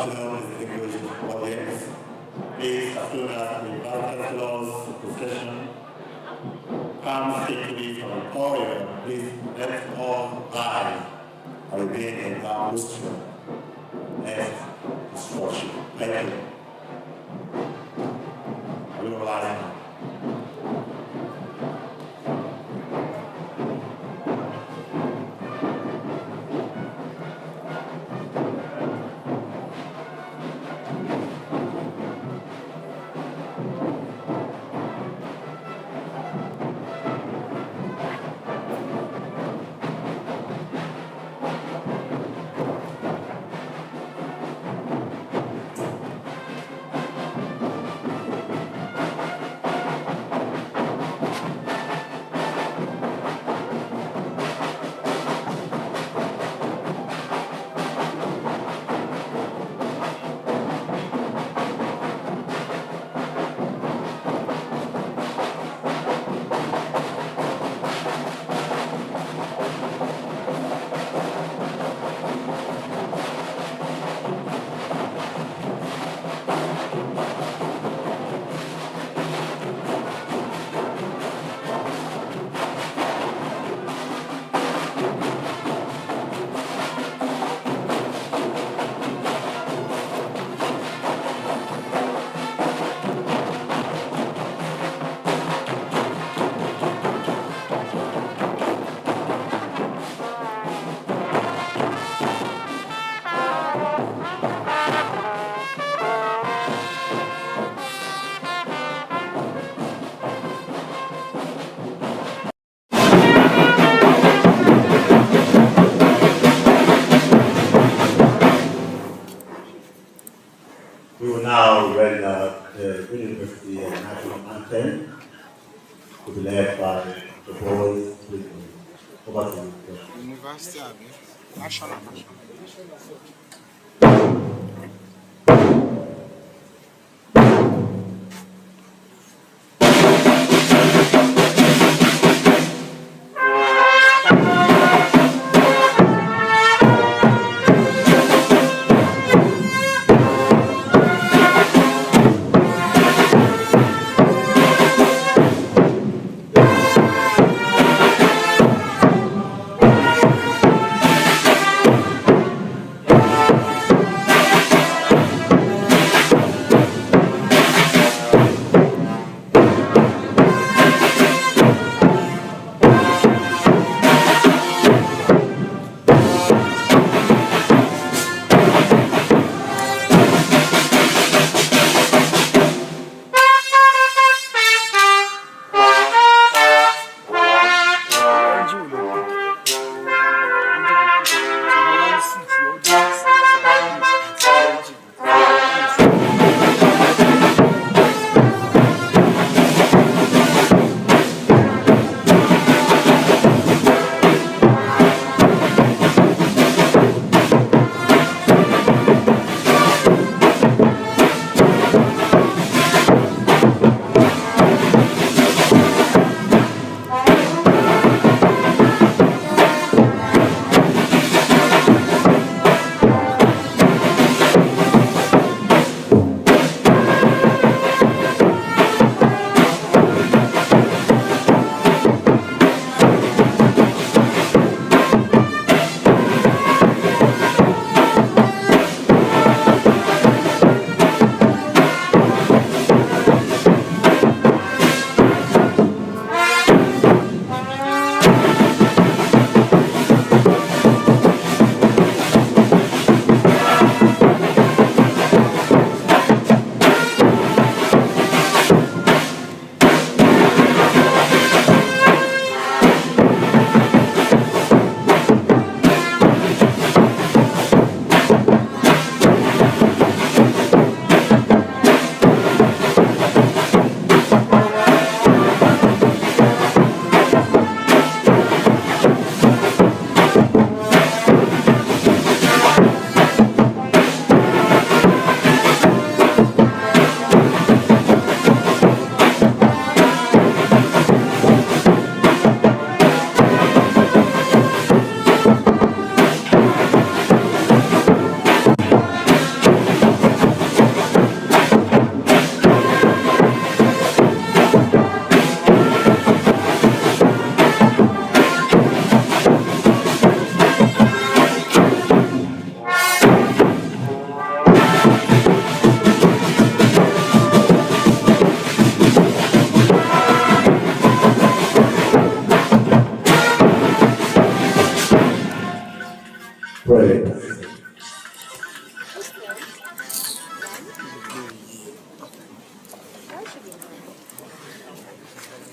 afternoon, distinguished audience. Please, as soon as the Vice Chancellor's discussion comes quickly from the podium, please let's all rise and remain in that posture. Next instruction. Thank you. I will rise now. We will now read the University National Anthem to be led by the boys. Over to you. University National.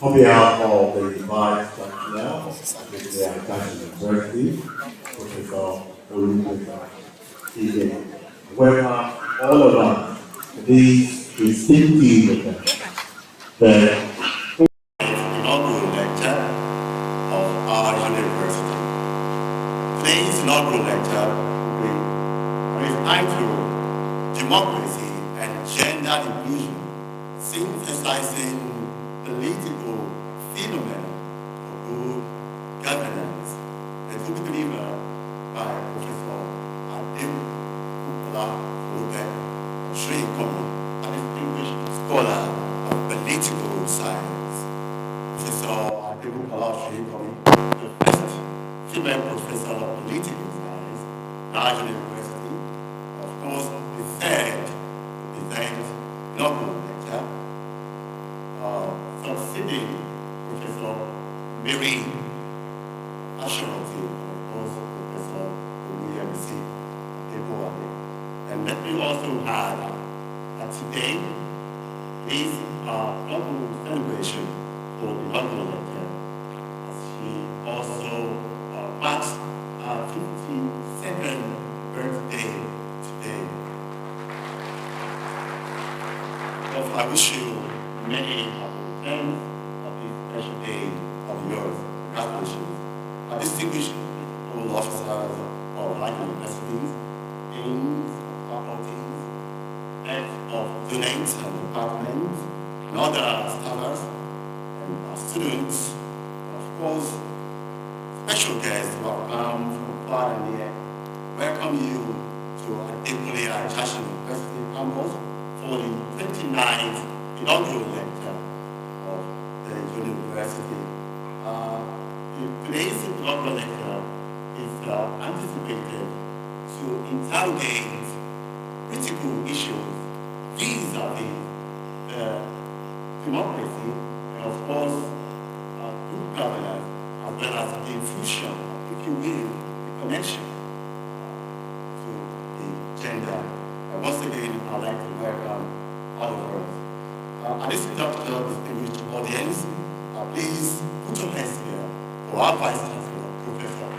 On behalf of the Vice Chancellor of the University, Professor Foluke, welcome all of us to this distinctive event, the inaugural lecture of our university. Today's inaugural lecture will be entitled Democracy and Gender Inclusion, synthesizing political phenomena for good governance, and to be delivered by Professor Adebukola Foluke, Osunyikanmi, a distinguished scholar of political science. Professor Adebukola Osunyikanmi, the first female professor of political science, National University, of course, the third to present inaugural lecture, succeeding Professor Mary Ashanti, of course, Professor William C. Adebukola. And let me also add that today is our inaugural celebration for the inaugural lecture, as she also marks our 52nd birthday today. Also, I wish you many happy returns of this special day of yours. Congratulations. Distinguished all officers of like universities, deans, faculties, heads of units and departments, and other staffers, and our students, of course, special guests who have come from far and near. Welcome you to Adebukola University campus for the 29th inaugural lecture of the university. Today's inaugural lecture is anticipated to interrogate critical issues vis-a-vis democracy and, of course, good governance, as well as the infusion, if you will, the connection to the gender. And once again, I'd like to welcome all of us. At this inaugural distinguished audience, please put your hands together for our Vice Chancellor, Professor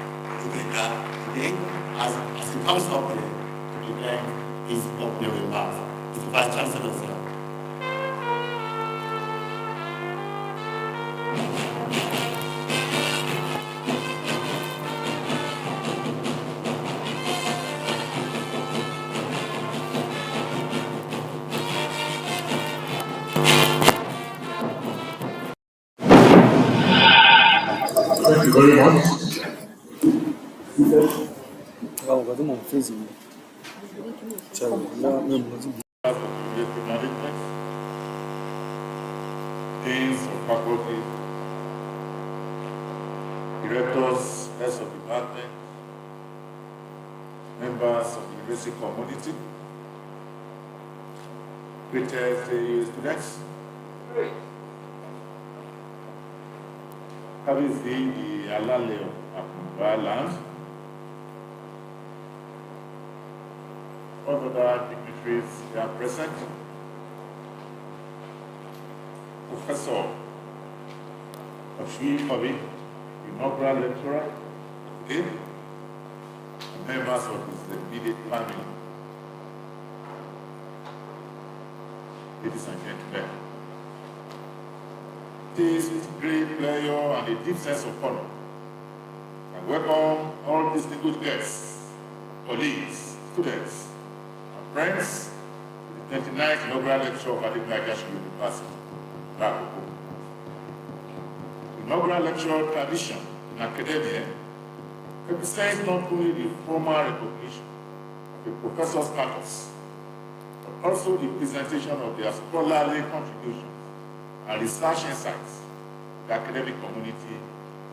Foluke, today, as he comes up here to present his opening remarks. Mr. Vice Chancellor, sir. Thank you very much. Deans of faculty, directors, heads of department, members of the university community, greatest students, having the Alale of Akumba land, all other dignitaries are present. Professor Osunyikanmi, inaugural lecturer, okay, members of his immediate family, ladies and gentlemen. It is with great pleasure and a deep sense of honor I welcome all distinguished guests, colleagues, students, and friends to the 29th inaugural lecture of Adebukola University. The inaugural lecture tradition in academia represents not only the formal recognition of a professor's status, but also the presentation of their scholarly contributions and research insights to the academic community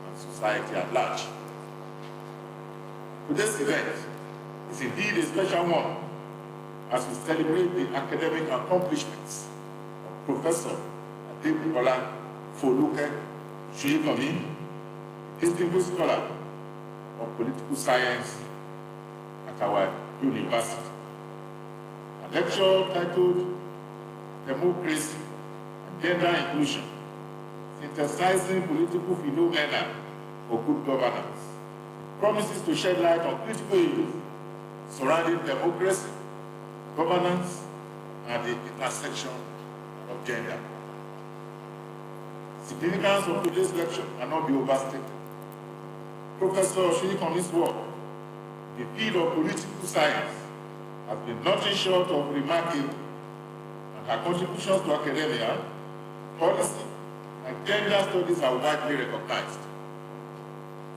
and society at large. Today's event is indeed a special one as we celebrate the academic accomplishments of Professor Adebukola Foluke Osunyikanmi, distinguished scholar of political science at our university. A lecture titled Democracy gender inclusion, synthesizing political phenomena for good governance, promises to shed light on critical issues surrounding democracy, governance, and the intersection of gender. Significance of today's lecture cannot be overstated. Professor Osunyikanmi's work in the field of political science has been nothing short of remarkable, and her contributions to academia, policy, and gender studies are widely recognized.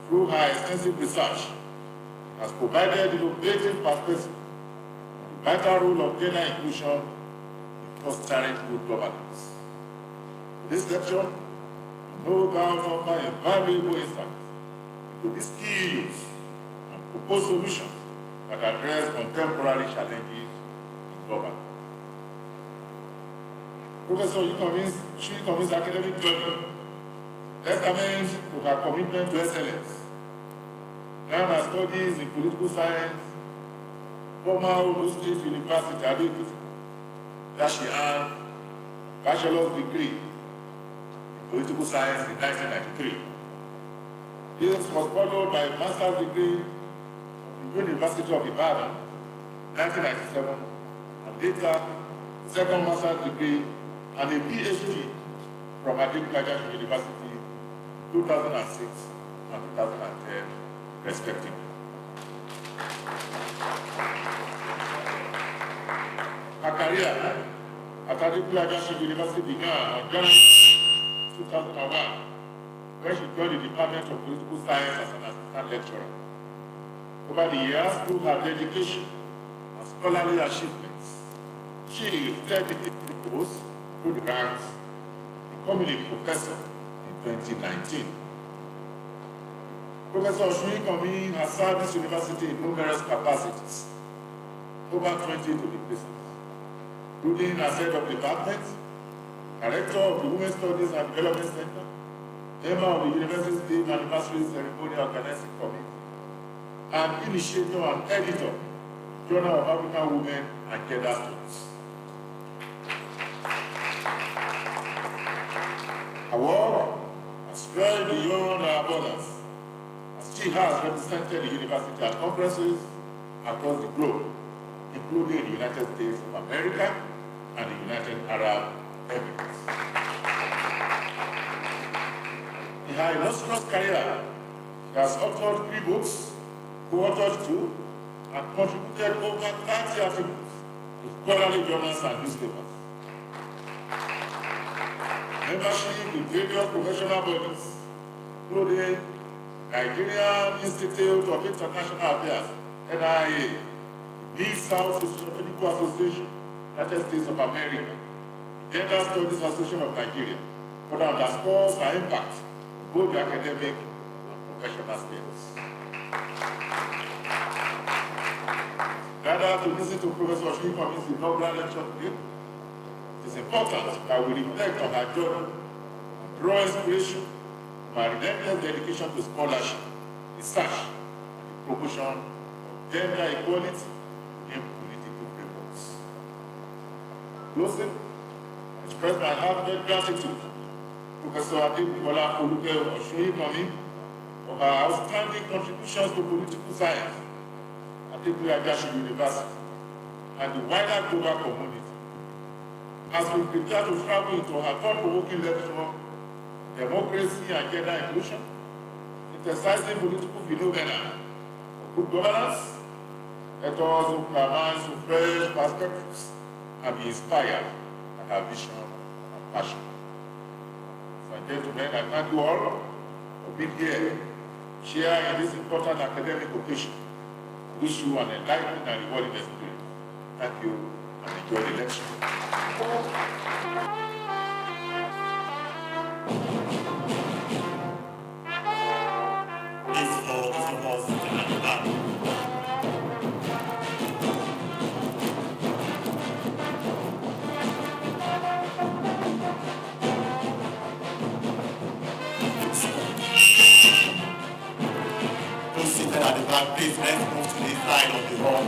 Through her extensive research, she has provided innovative perspectives on the vital role of gender inclusion in fostering good governance. This lecture will no doubt offer invaluable insights into these key issues and propose solutions that address contemporary challenges in government. Professor Osunyikanmi's academic journey testament to her commitment to excellence. Now her studies in political science, former Ondo State University, Adebukola, where she earned a bachelor's degree in political science in 1993. This was followed by a master's degree from the University of Ibadan, 1997, and later a second master's degree and a PhD from Adebukola University in 2006 and 2010, respectively. Her career at Adebukola University began on January 2001, where she joined the Department of Political Science as an assistant lecturer. Over the years, through her dedication and scholarly achievements, she steadily rose through the ranks, becoming a professor in 2019. Professor Osunyikanmi has served this university in numerous capacities, over 20 to be precise, including as head of department, director of the Women's Studies and Development Center, member of the University's Day Anniversary Ceremony Organizing Committee, and initiator and editor, Journal of African Women and Gender Studies. Her work has spread beyond our borders, as she has represented the university at conferences across the globe, including the United States of America and the United Arab Emirates. In her illustrious career, she has authored 3 books, co-authored 2, and contributed over 30 articles to scholarly journals and newspapers. Membership in various professional bodies, including Nigerian Institute of International Affairs, NIA, the South Sociological Association, United States of America, the Gender Studies Association of Nigeria, further underscores her impact on both the academic and professional spheres. Rather, to listen to Professor Osunyikanmi's inaugural lecture today, it is important that we reflect on her journey and draw inspiration from her relentless dedication to scholarship, research, and the promotion of gender equality in political frameworks. Closing, I express my heartfelt gratitude to Professor Adebukola Foluke Osunyikanmi for her outstanding contributions to political science at Adebukola University and the wider global community. As we prepare to travel into her thought-provoking lecture, Democracy and Gender Inclusion, synthesizing political phenomena for good governance, let us open our minds to fresh perspectives and be inspired by her vision and passion. So, gentlemen, I thank you all for being here, share in this important academic occasion. I wish you an enlightening and rewarding experience. Thank you and enjoy the lecture. Please for those of us sitting at the back. Those seated at the back, please let's move to the side of the hall.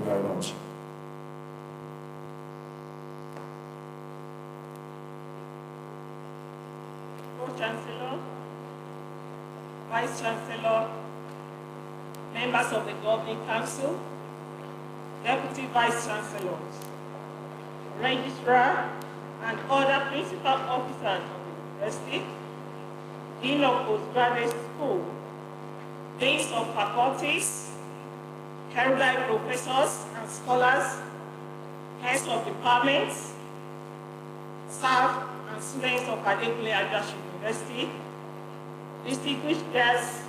very much. Pro-Chancellor, Vice Chancellor, members of the Governing Council, Deputy Vice Chancellors, Registrar, and other principal officers of the University, Dean of Postgraduate School, Deans of Faculties, erudite professors and scholars, heads of departments, staff and students of Adebukola University, distinguished guests,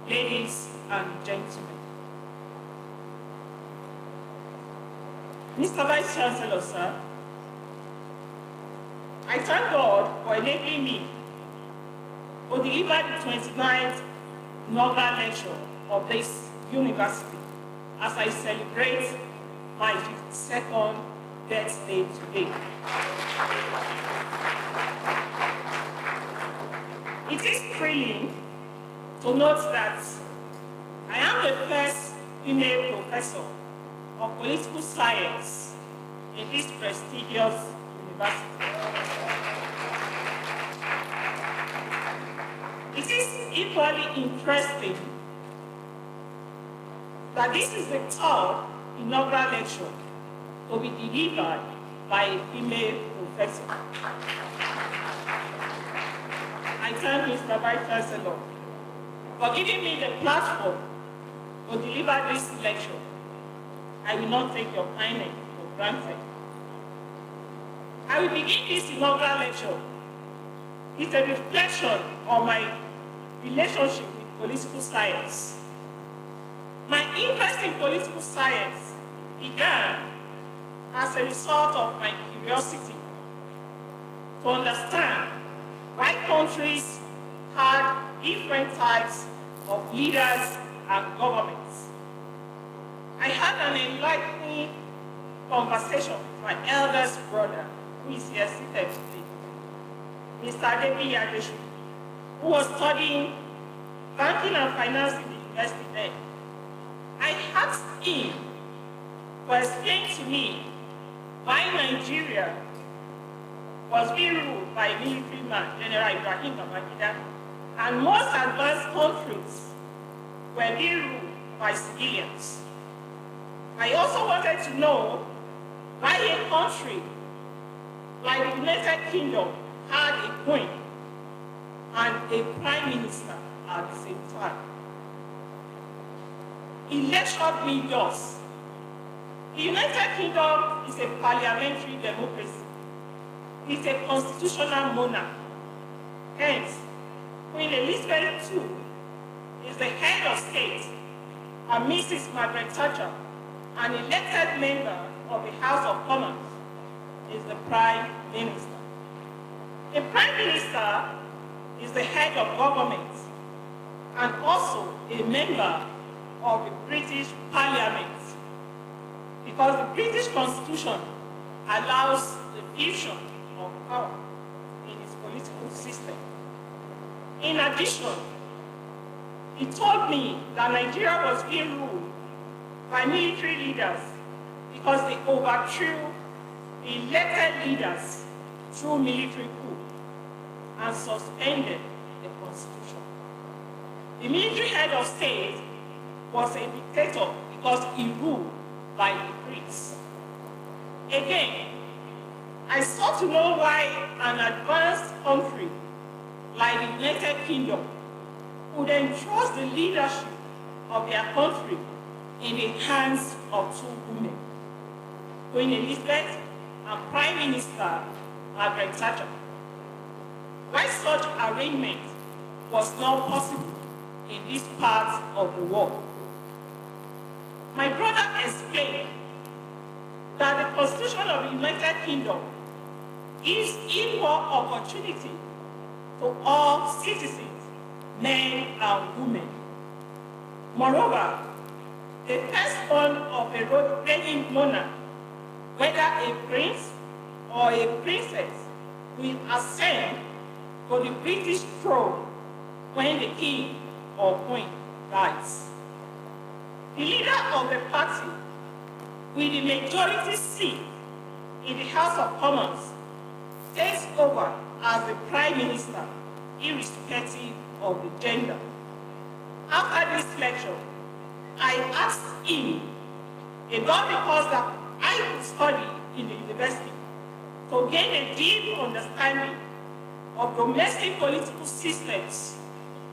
ladies and gentlemen. Mr. Vice Chancellor, sir, I thank God for enabling me to deliver the 29th inaugural lecture of this university as I celebrate my 52nd birthday today. It is thrilling to note that I am the first female professor of political science in this prestigious university. It is equally interesting that this is the third inaugural lecture to be delivered by a female professor. I thank Mr. Vice Chancellor for giving me the platform to deliver this lecture. I will not take your kindness for granted. I will begin this inaugural lecture with a reflection on my relationship with political science. My interest in political science began as a result of my curiosity to understand why countries had different types of leaders and governments. I had an enlightening conversation with my eldest brother, who is here seated today, Mr. Adebukola, who was studying banking and finance in the university then. I asked him to explain to me why Nigeria was being ruled by a military man, General Ibrahim Babangida, and most advanced countries were being ruled by civilians. I also wanted to know why a country like the United Kingdom had a queen and a prime minister at the same time. He lectured me thus. The United Kingdom is a parliamentary democracy. It's a constitutional monarch. Hence, Queen Elizabeth II is the head of state, and Mrs. Margaret Thatcher, an elected member of the House of Commons, is the Prime Minister. The Prime Minister is the head of government and also a member of the British Parliament, because the British Constitution allows the fusion of power in its political system. In addition, he told me that Nigeria was being ruled by military leaders because they overthrew the elected leaders through military coup and suspended the constitution. The military head of state was a dictator because he ruled by decrees. Again, I sought to know why an advanced country like the United Kingdom would entrust the leadership of their country in the hands of two women, Queen Elizabeth and Prime Minister Margaret Thatcher. Why such arrangement was not possible in this part of the world. My brother explained that the Constitution of the United Kingdom gives equal opportunity to all citizens, men and women. Moreover, the firstborn of a reigning monarch, whether a prince or a princess, will ascend to the British throne when the king or queen dies. The leader of the party with the majority seat in the House of Commons, takes over as the Prime Minister, irrespective of the gender. After this lecture, I asked him about the course that I could study in the university to gain a deep understanding of domestic political systems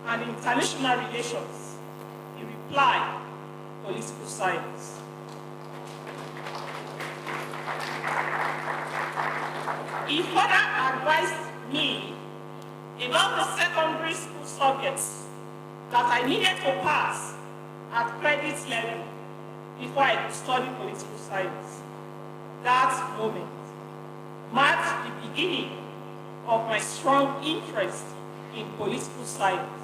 and international relations. He replied, political science. He further advised me about the secondary school subjects that I needed to pass at credit level before I could study political science. That moment marked the beginning of my strong interest in political science.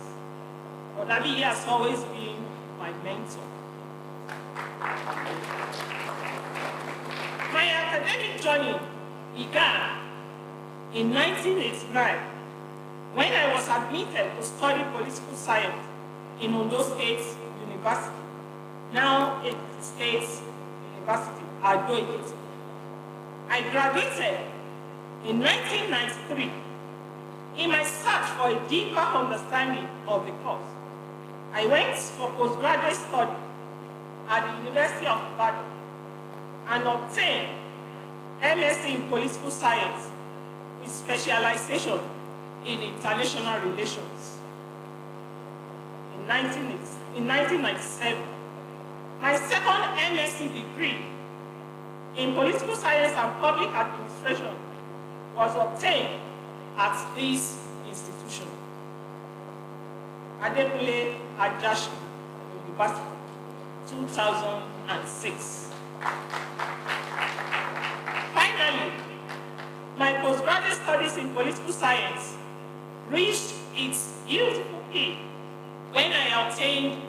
But Abi has always been my mentor. My academic journey began in 1989 when I was admitted to study political science in Ondo State University, now Ekiti State University, Ado-Ekiti. I graduated in 1993. In my search for a deeper understanding of the course, I went for postgraduate study at the University of Ibadan and obtained MSc in political science with specialization in international relations. In 1997, my second MSc degree in political science and public administration was obtained at this institution, Adebukola University, 2006. Finally, my postgraduate studies in political science reached its beautiful peak when I obtained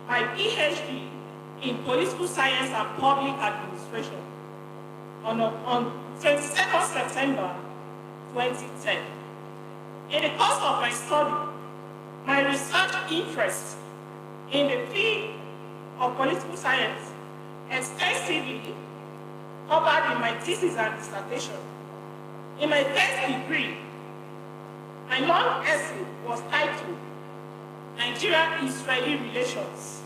my PhD in political science and public administration on 22nd September 2010. In the course of my study, my research interest in the field of political science extensively covered in my thesis and dissertation. In my first degree, my long essay was titled Nigeria-Israeli Relations,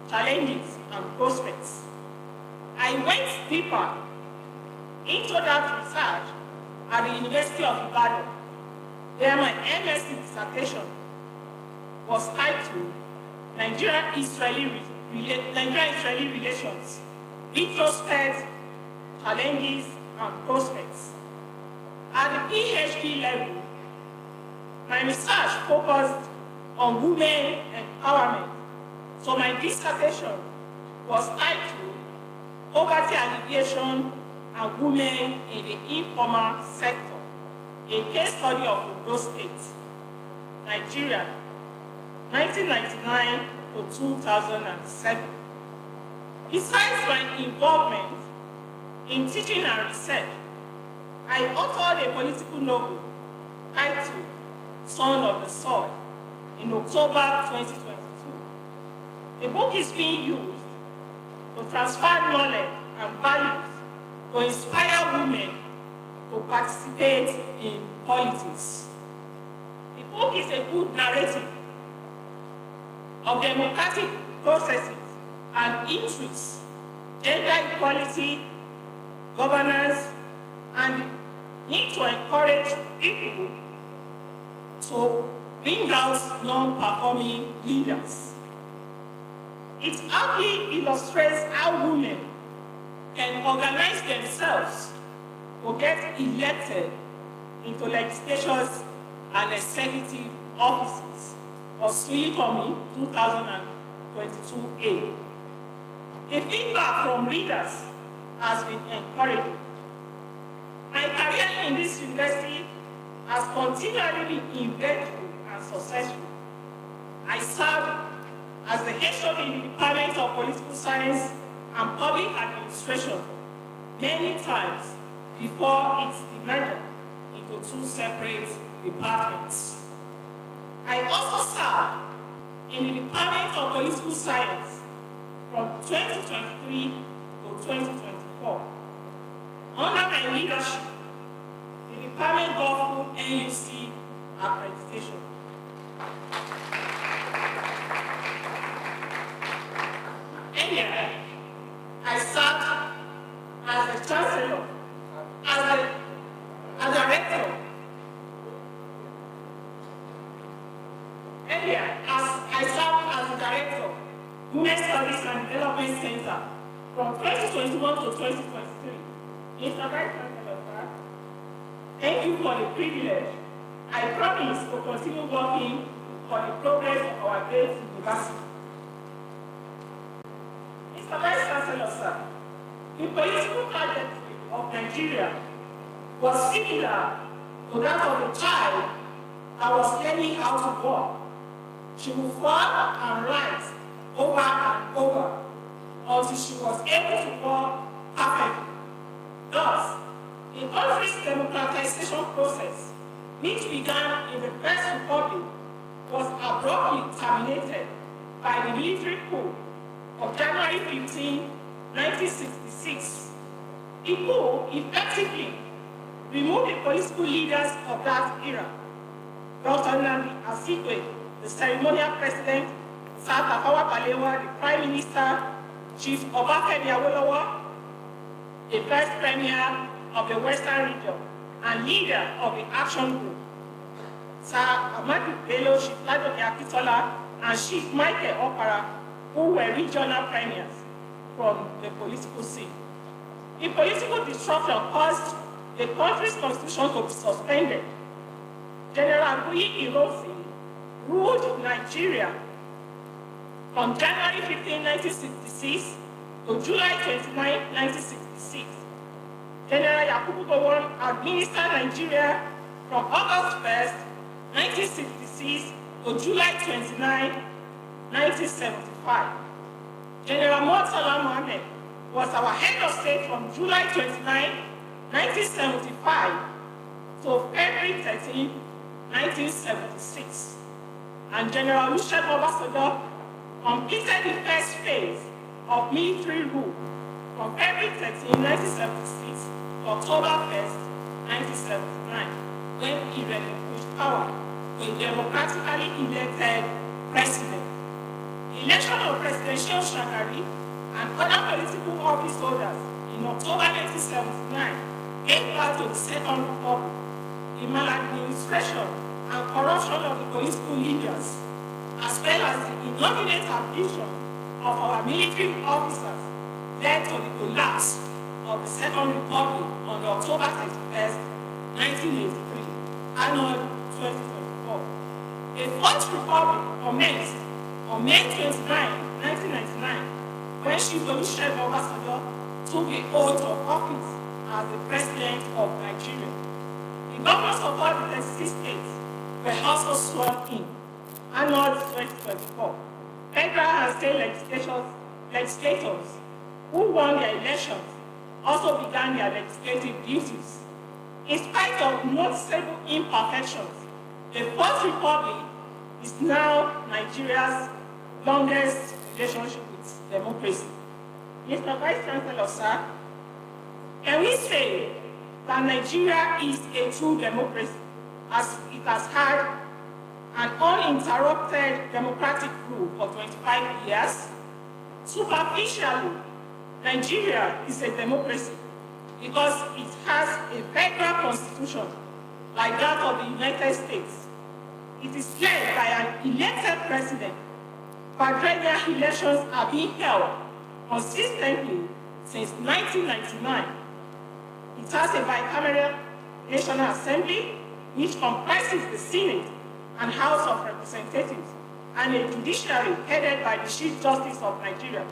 Challenges and Prospects. I went deeper into that research at the University of Ibadan, where my MSc dissertation was titled Nigeria-Israeli Relations, Retrospect, Challenges and Prospects. At the PhD level, my research focused on women empowerment, so my dissertation was titled Poverty Alleviation and Women in the Informal Sector, a case study of Ondo State, Nigeria, 1999 to 2007. Besides my involvement in teaching and research, I authored a political novel titled Son of the Soil in October 2022. The book is being used to transfer knowledge and values to inspire women to participate in politics. The book is a good narrative of democratic processes and interests, gender equality, governance, and the need to encourage people to bring out non-performing leaders. It aptly illustrates how women can organize themselves to get elected into legislatures and executive offices. Osunyikanmi, 2022A. The feedback from readers has been encouraging. My career in this university has continually been eventful and successful. I served as the HOD in the Department of Political Science and Public Administration many times before its demerger into two separate departments. I also served in the Department of Political Science from 2023 to 2024. Under my leadership, the department got full NUC accreditation. Earlier, I served as the chancellor, as rector. Earlier, as I served as the director, Women's Studies and Development Center from 2021 to 2023. Mr. Vice Chancellor, sir, thank you for the privilege. I promise to continue working for the progress of our great university. Mr. Vice Chancellor, sir, the political trajectory of Nigeria was similar to that of a child that was learning how to walk. She would fall and rise over and over until she was able to walk perfectly. Thus, the country's democratization process, which began in the First Republic, was abruptly terminated by the military coup of January 15, 1966. The coup effectively removed the political leaders of that era. Dr. Nnamdi Azikiwe, the ceremonial president, Sir Tafawa Balewa, the prime minister, Chief Obafemi Awolowo, the vice premier of the Western region and leader of the action group, Sir Ahmadu Bello, Chief Ladoke Akitola, and Chief Michael Opara, who were regional premiers from the political scene. The political disruption caused the country's constitution to be suspended. General Guyi Ironsi ruled Nigeria from January 15, 1966 to July 29, 1966. General Yakubu Gowon administered Nigeria from August 1st, 1966 to July 29, 1975. General Murtala Mohammed was our head of state from July 29, 1975 to February 13, 1976. And General Olusegun Obasanjo completed the first phase of military rule from February 13, 1976 to October 1st, 1979, when he relinquished power to a democratically elected president. The election of President Shagari and other political office holders in October 1979 gave birth to the Second Republic. The maladministration and corruption of the political leaders, as well as the inordinate ambition of our military officers, led to the collapse of the Second Republic on October 31st, 1983, annual 2024. The Fourth Republic commenced on May 29, 1999, when Chief Olusegun Obasanjo took the oath of office as the President of Nigeria. The governors of all the 36 states were also sworn in, annual 2024. Federal and state legislators who won their elections also began their legislative duties. In spite of noticeable imperfections, the Fourth Republic is now Nigeria's longest relationship with democracy. Mr. Vice Chancellor, sir, can we say that Nigeria is a true democracy as it has had an uninterrupted democratic rule for 25 years? Superficially, Nigeria is a democracy because it has a federal constitution like that of the United States. It is led by an elected president. Quadrennial elections are being held consistently since 1999. It has a bicameral National Assembly, which comprises the Senate and House of Representatives, and a judiciary headed by the Chief Justice of Nigeria.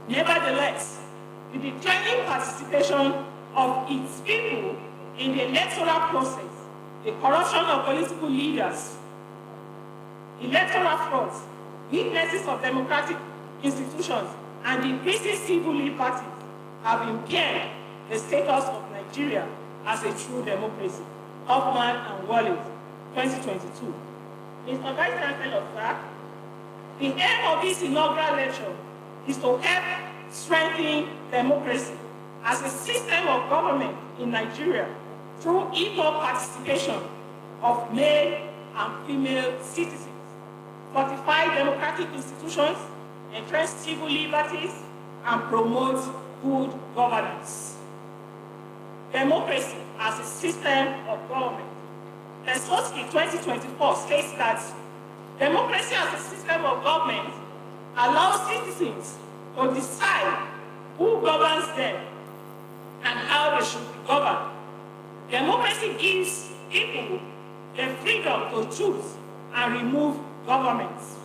Nevertheless, the declining participation of its people in the electoral process, the corruption of political leaders, electoral frauds, weaknesses of democratic institutions, and increasing civil liberties have impaired the status of Nigeria as a true democracy. Hoffman and Wallace, 2022. Mr. Vice Chancellor, sir, the aim of this inaugural lecture is to help strengthen democracy as a system of government in Nigeria through equal participation of male and female citizens, fortify democratic institutions, entrench civil liberties, and promote good governance. Democracy as a system of government. Foluke 2024 states that democracy as a system of government allows citizens to decide who governs them and how they should be governed. Democracy gives people the freedom to choose and remove governments.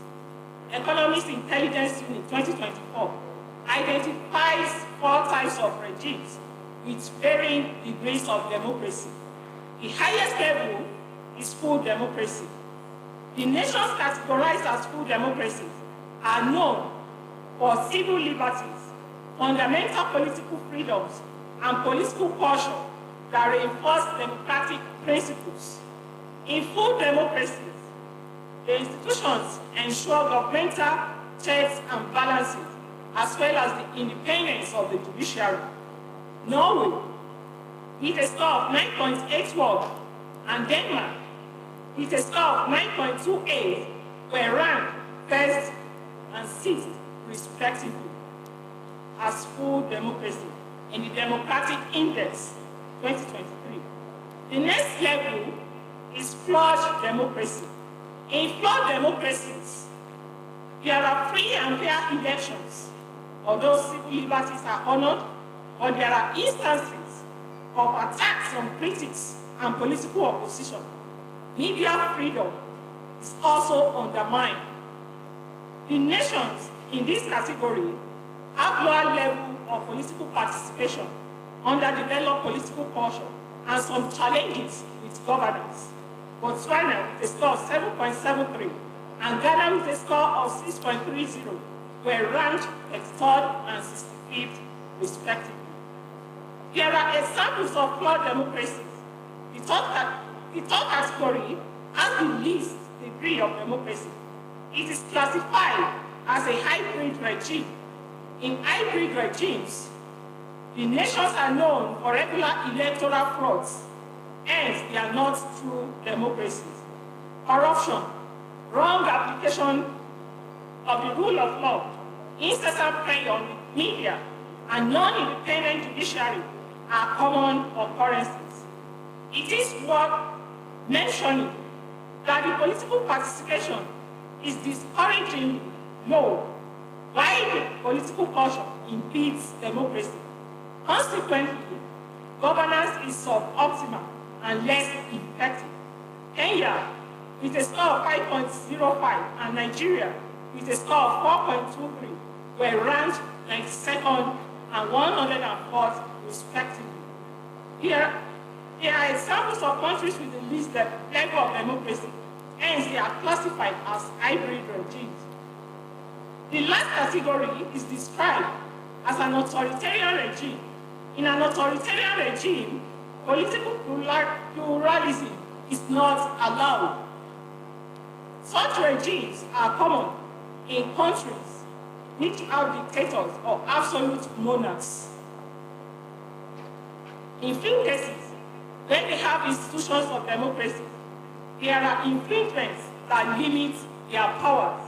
Economist Intelligence Unit 2024 identifies 4 types of regimes with varying degrees of democracy. The highest level is full democracy. The nations categorized as full democracies are known for civil liberties, fundamental political freedoms, and political culture that reinforce democratic principles. In full democracies, the institutions ensure governmental checks and balances, as well as the independence of the judiciary. Norway, with a score of 9.81, and Denmark, with a score of 9.28, were ranked first and sixth, respectively, as full democracy in the Democratic Index 2023. The next level is flawed democracy. In flawed democracies, there are free and fair elections, although civil liberties are honored, but there are instances of attacks on critics and political opposition. Media freedom is also undermined. The nations in this category have lower level of political participation, underdeveloped political culture, and some challenges with governance. Botswana, with a score of 7.73, and Ghana, with a score of 6.30, were ranked 33rd and 65th, respectively. There are examples of flawed democracies. The third category has the least degree of democracy. It is classified as a hybrid regime. In hybrid regimes, the nations are known for regular electoral frauds, hence they are not true democracies. Corruption, wrong application of the rule of law, incessant pressure on the media, and non-independent judiciary are common occurrences. It is worth mentioning that the political participation is discouragingly low, while the political culture impedes democracy. Consequently, governance is suboptimal and less effective. Kenya, with a score of 5.05, and Nigeria, with a score of 4.23, were ranked 92nd and 104th, respectively. Here are examples of countries with the least level of democracy, hence they are classified as hybrid regimes. The last category is described as an authoritarian regime. In an authoritarian regime, political pluralism is not allowed. Such regimes are common in countries which have dictators or absolute monarchs. In few cases, when they have institutions of democracy, there are infringements that limit their powers.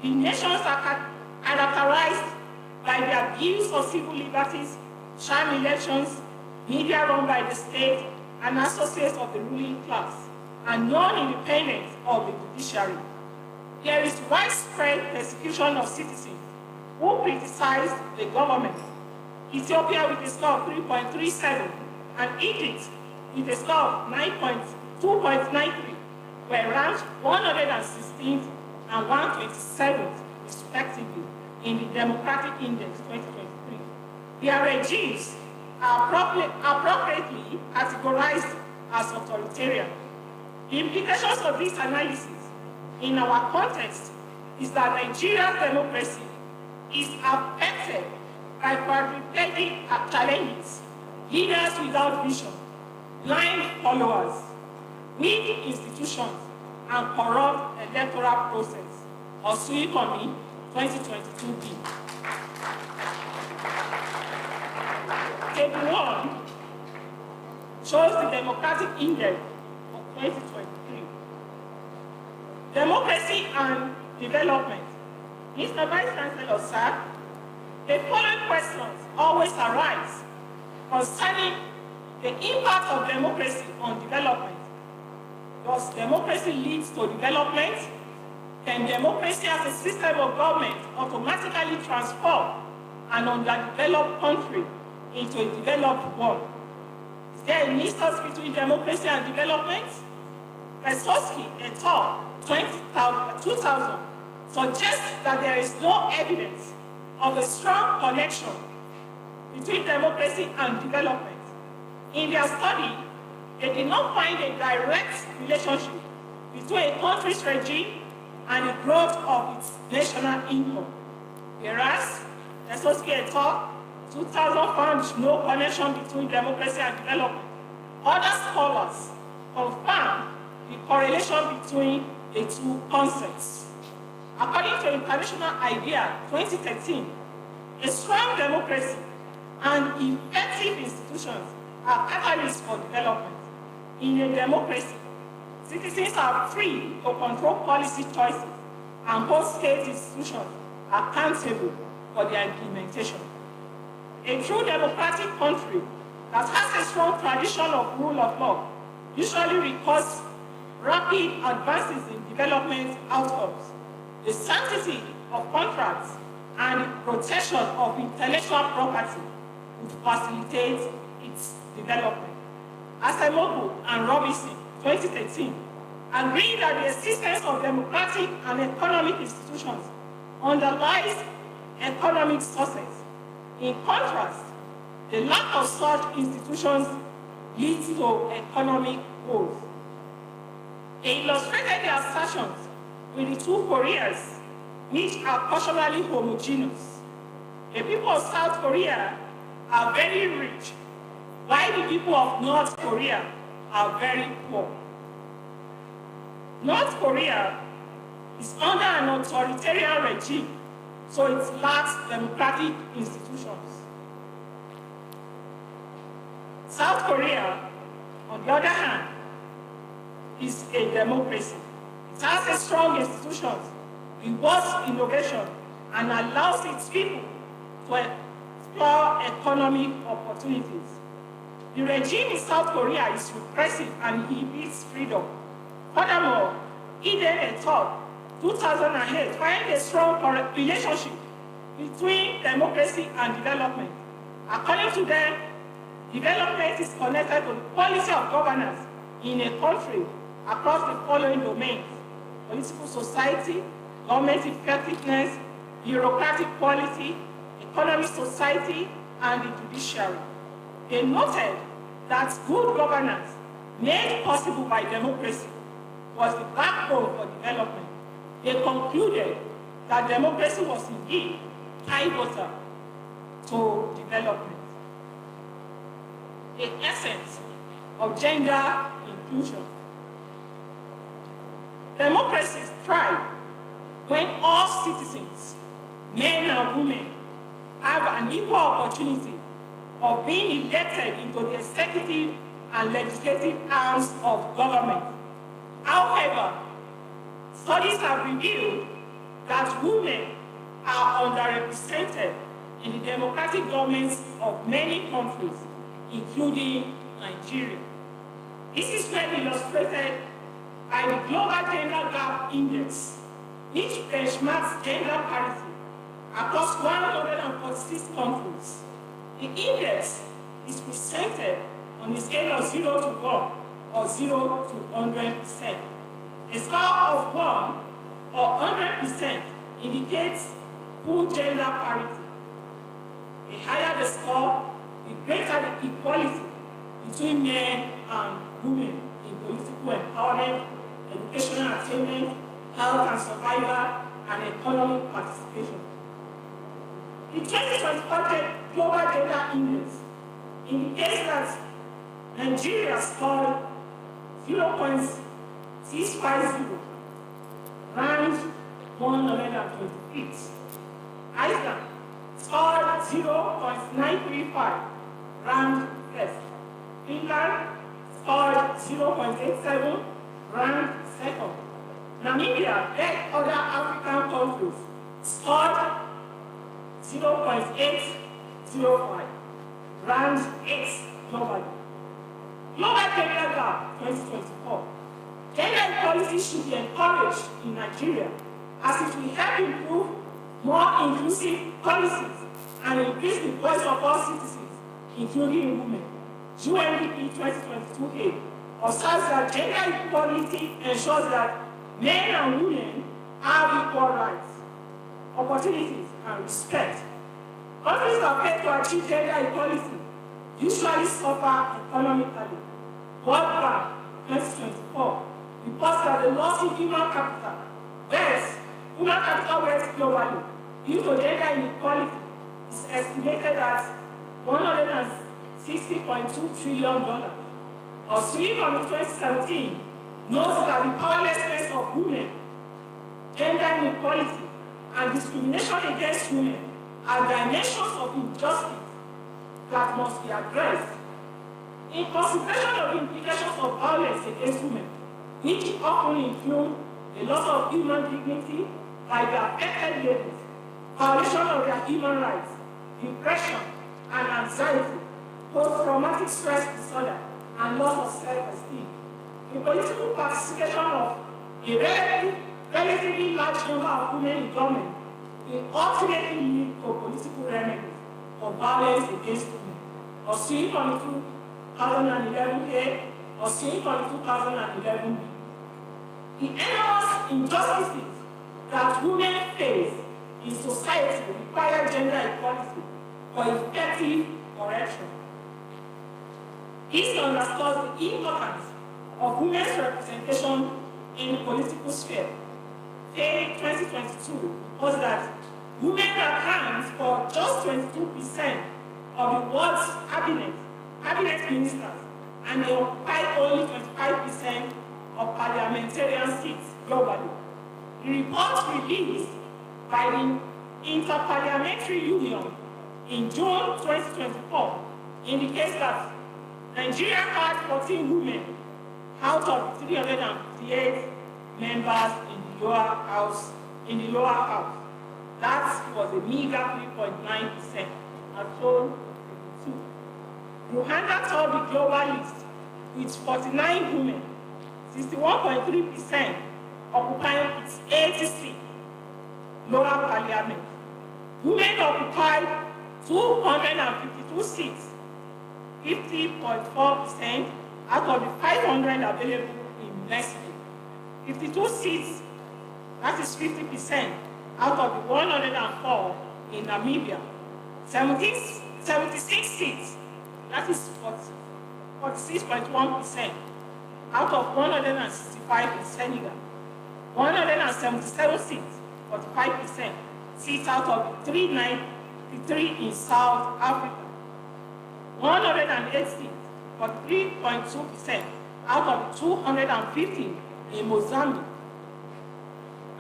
The nations are characterized by their views of civil liberties, sham elections, media run by the state, and associates of the ruling class, and non-independence of the judiciary. There is widespread persecution of citizens who criticize the government. Ethiopia, with a score of 3.37, and Egypt, with a score of 2.93, were ranked 116th and 127th, respectively, in the Democratic Index 2023. Their regimes are appropriately categorized as authoritarian. The implications of this analysis in our context is that Nigeria's democracy is affected by quadriplegic challenges, leaders without vision, blind followers, weak institutions, and corrupt electoral process. Osunyikanmi, 2022b. Table 1 shows the democratic index of 2023. Democracy and development. Mr. Vice Chancellor, sir, the following questions always arise concerning the impact of democracy on development. Does democracy lead to development? Can democracy as a system of government automatically transform an underdeveloped country into a developed one? Is there a nexus between democracy and development? Foluke et al. 2000 suggests that there is no evidence of a strong connection between democracy and development. In their study, they did not find a direct relationship between a country's regime and the growth of its national income. Whereas, Foluke et al. 2000 found no connection between democracy and development. Other scholars confirm the correlation between the two concepts. According to International IDEA 2013, a strong democracy and effective institutions are catalysts for development. In a democracy, citizens are free to control policy choices and hold state institutions accountable for their implementation. A true democratic country that has a strong tradition of rule of law usually records rapid advances in development outcomes. The sanctity of contracts and the protection of intellectual property would facilitate its development. Adebukola and Robinson, 2013, agree that the existence of democratic and economic institutions underlies economic success. In contrast, the lack of such institutions leads to economic growth. They illustrated their assertions with the two Koreas, which are culturally homogeneous. The people of South Korea are very rich, while the people of North Korea are very poor. North Korea is under an authoritarian regime, so it lacks democratic institutions. South Korea, on the other hand, is a democracy. It has a strong institutions, rewards innovation, and allows its people to explore economic opportunities. The regime in South Korea is repressive and inhibits freedom. Furthermore, Eden et al. 2008 find a strong relationship between democracy and development. According to them, development is connected to the quality of governance in a country across the following domains: political society, government effectiveness, bureaucratic quality, economic society, and the judiciary. They noted that good governance, made possible by democracy, was the backbone for development. They concluded that democracy was indeed pivotal to development. The essence of gender inclusion. Democracies thrive when all citizens, men and women, have an equal opportunity of being elected into the executive and legislative arms of government. However, studies have revealed that women are underrepresented in the democratic governments of many countries, including Nigeria. This is well illustrated by the Global Gender Gap Index, which benchmarks gender parity across 146 countries. The index is presented on a scale of 0 to 1 or 0 to 100%. A score of 1 or 100% indicates full gender parity. The higher the score, the greater the equality between men and women in political empowerment, educational attainment, health and survival, and economic participation. The 2024 Global Gender Index indicates that Nigeria scored 0.650, ranked 128. Iceland scored 0.935, ranked first. Finland scored 0.87, ranked second. Namibia, like other African countries, scored 0.805, ranked 8th globally. Global Gender Gap 2024. Gender equality should be encouraged in Nigeria as it will help improve more inclusive policies and increase the voice of all citizens, including women. UNDP 2022A observes that gender equality ensures that men and women have equal rights, opportunities, and respect. Countries that fail to achieve gender equality usually suffer economically. World Bank 2024 reports that the loss in human capital wealth globally due to gender inequality is estimated at $160.2 trillion. Osunyikanmi 2017 notes that the powerlessness of women, gender inequality, and discrimination against women are dimensions of injustice that must be addressed. In consideration of the implications of violence against women, which often include the loss of human dignity by the affected ladies, violation of their human rights, depression and anxiety, post-traumatic stress disorder, and loss of self-esteem. The political participation of a relatively large number of women in government will ultimately lead to political remedies for violence against women. Osunyikanmi 2011A, Osunyikanmi 2011B. The enormous injustices that women face in society require gender equality for effective correction. This underscores the importance of women's representation in the political sphere. FAY 2022 was that women account for just 22% of the world's cabinet ministers, and they occupy only 25% of parliamentarian seats globally. The report released by the Interparliamentary Union in June 2024 indicates that Nigeria had 14 women out of 358 members in the lower house. That was a meager 3.9%, as shown in 2. Rwanda topped the global list with 49 women, 61.3%, occupying its 80th lower parliament. Women occupied 252 seats, 50.4% out of the 500 available in Mexico. 52 seats, that is 50%, out of the 104 in Namibia. 76 seats, that is 46.1%, out of 165 in Senegal. 177 seats, 45%, seats out of 393 in South Africa. 108 seats, 43.2%, out of 250 in Mozambique.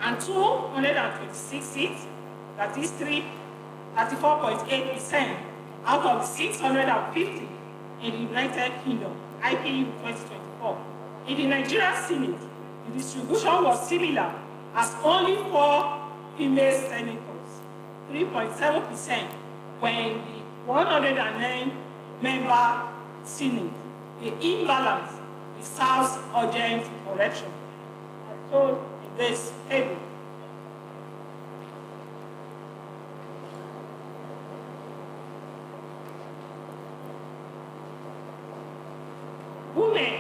And 226 seats, that is 34.8%, out of 650 in the United Kingdom, IPU 2024. In the Nigerian Senate, the distribution was similar, as only 4 female senators, 3.7%, were in the 109-member Senate. The imbalance deserves urgent correction, as shown in this table. Women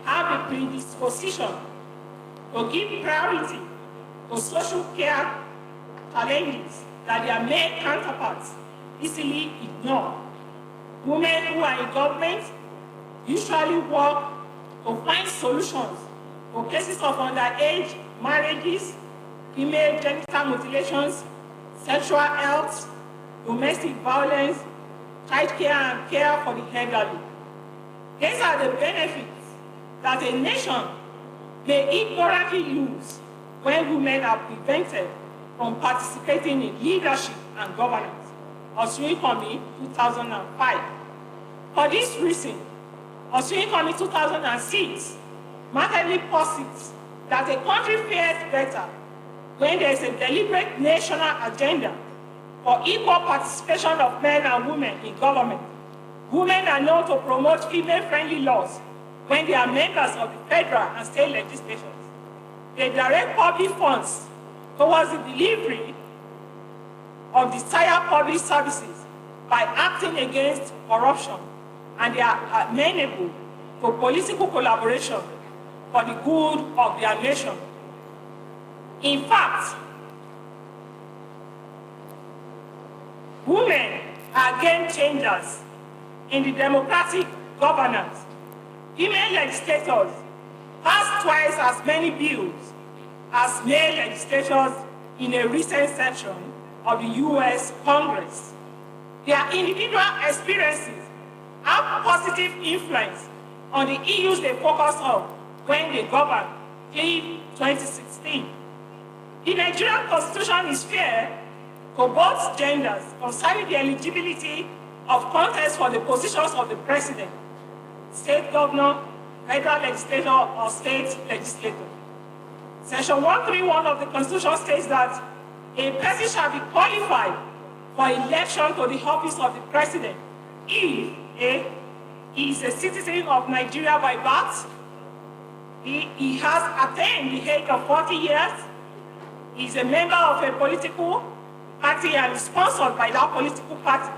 have a predisposition to give priority to social care challenges that their male counterparts easily ignore. Women who are in government usually work to find solutions to cases of underage marriages, female genital mutilations, sexual health, domestic violence, child care, and care for the elderly. These are the benefits that a nation may ignorantly lose when women are prevented from participating in leadership and governance. Osunyikanmi 2005. For this reason, Osunyikanmi 2006 markedly posits that a country fares better when there is a deliberate national agenda for equal participation of men and women in government. Women are known to promote female-friendly laws when they are members of the federal and state legislatures. They direct public funds towards the delivery of desired public services by acting against corruption, and they are amenable to political collaboration for the good of their nation. In fact, women are game changers in the democratic governance. Female legislators passed twice as many bills as male legislators in a recent session of the US Congress. Their individual experiences have positive influence on the issues they focus on when they govern in 2016. The Nigerian Constitution is fair to both genders concerning the eligibility of contests for the positions of the president, state governor, federal legislator, or state legislator. Section 131 of the Constitution states that a person shall be qualified for election to the office of the president if A, he is a citizen of Nigeria by birth, he has attained the age of 40 years, he is a member of a political party and is sponsored by that political party,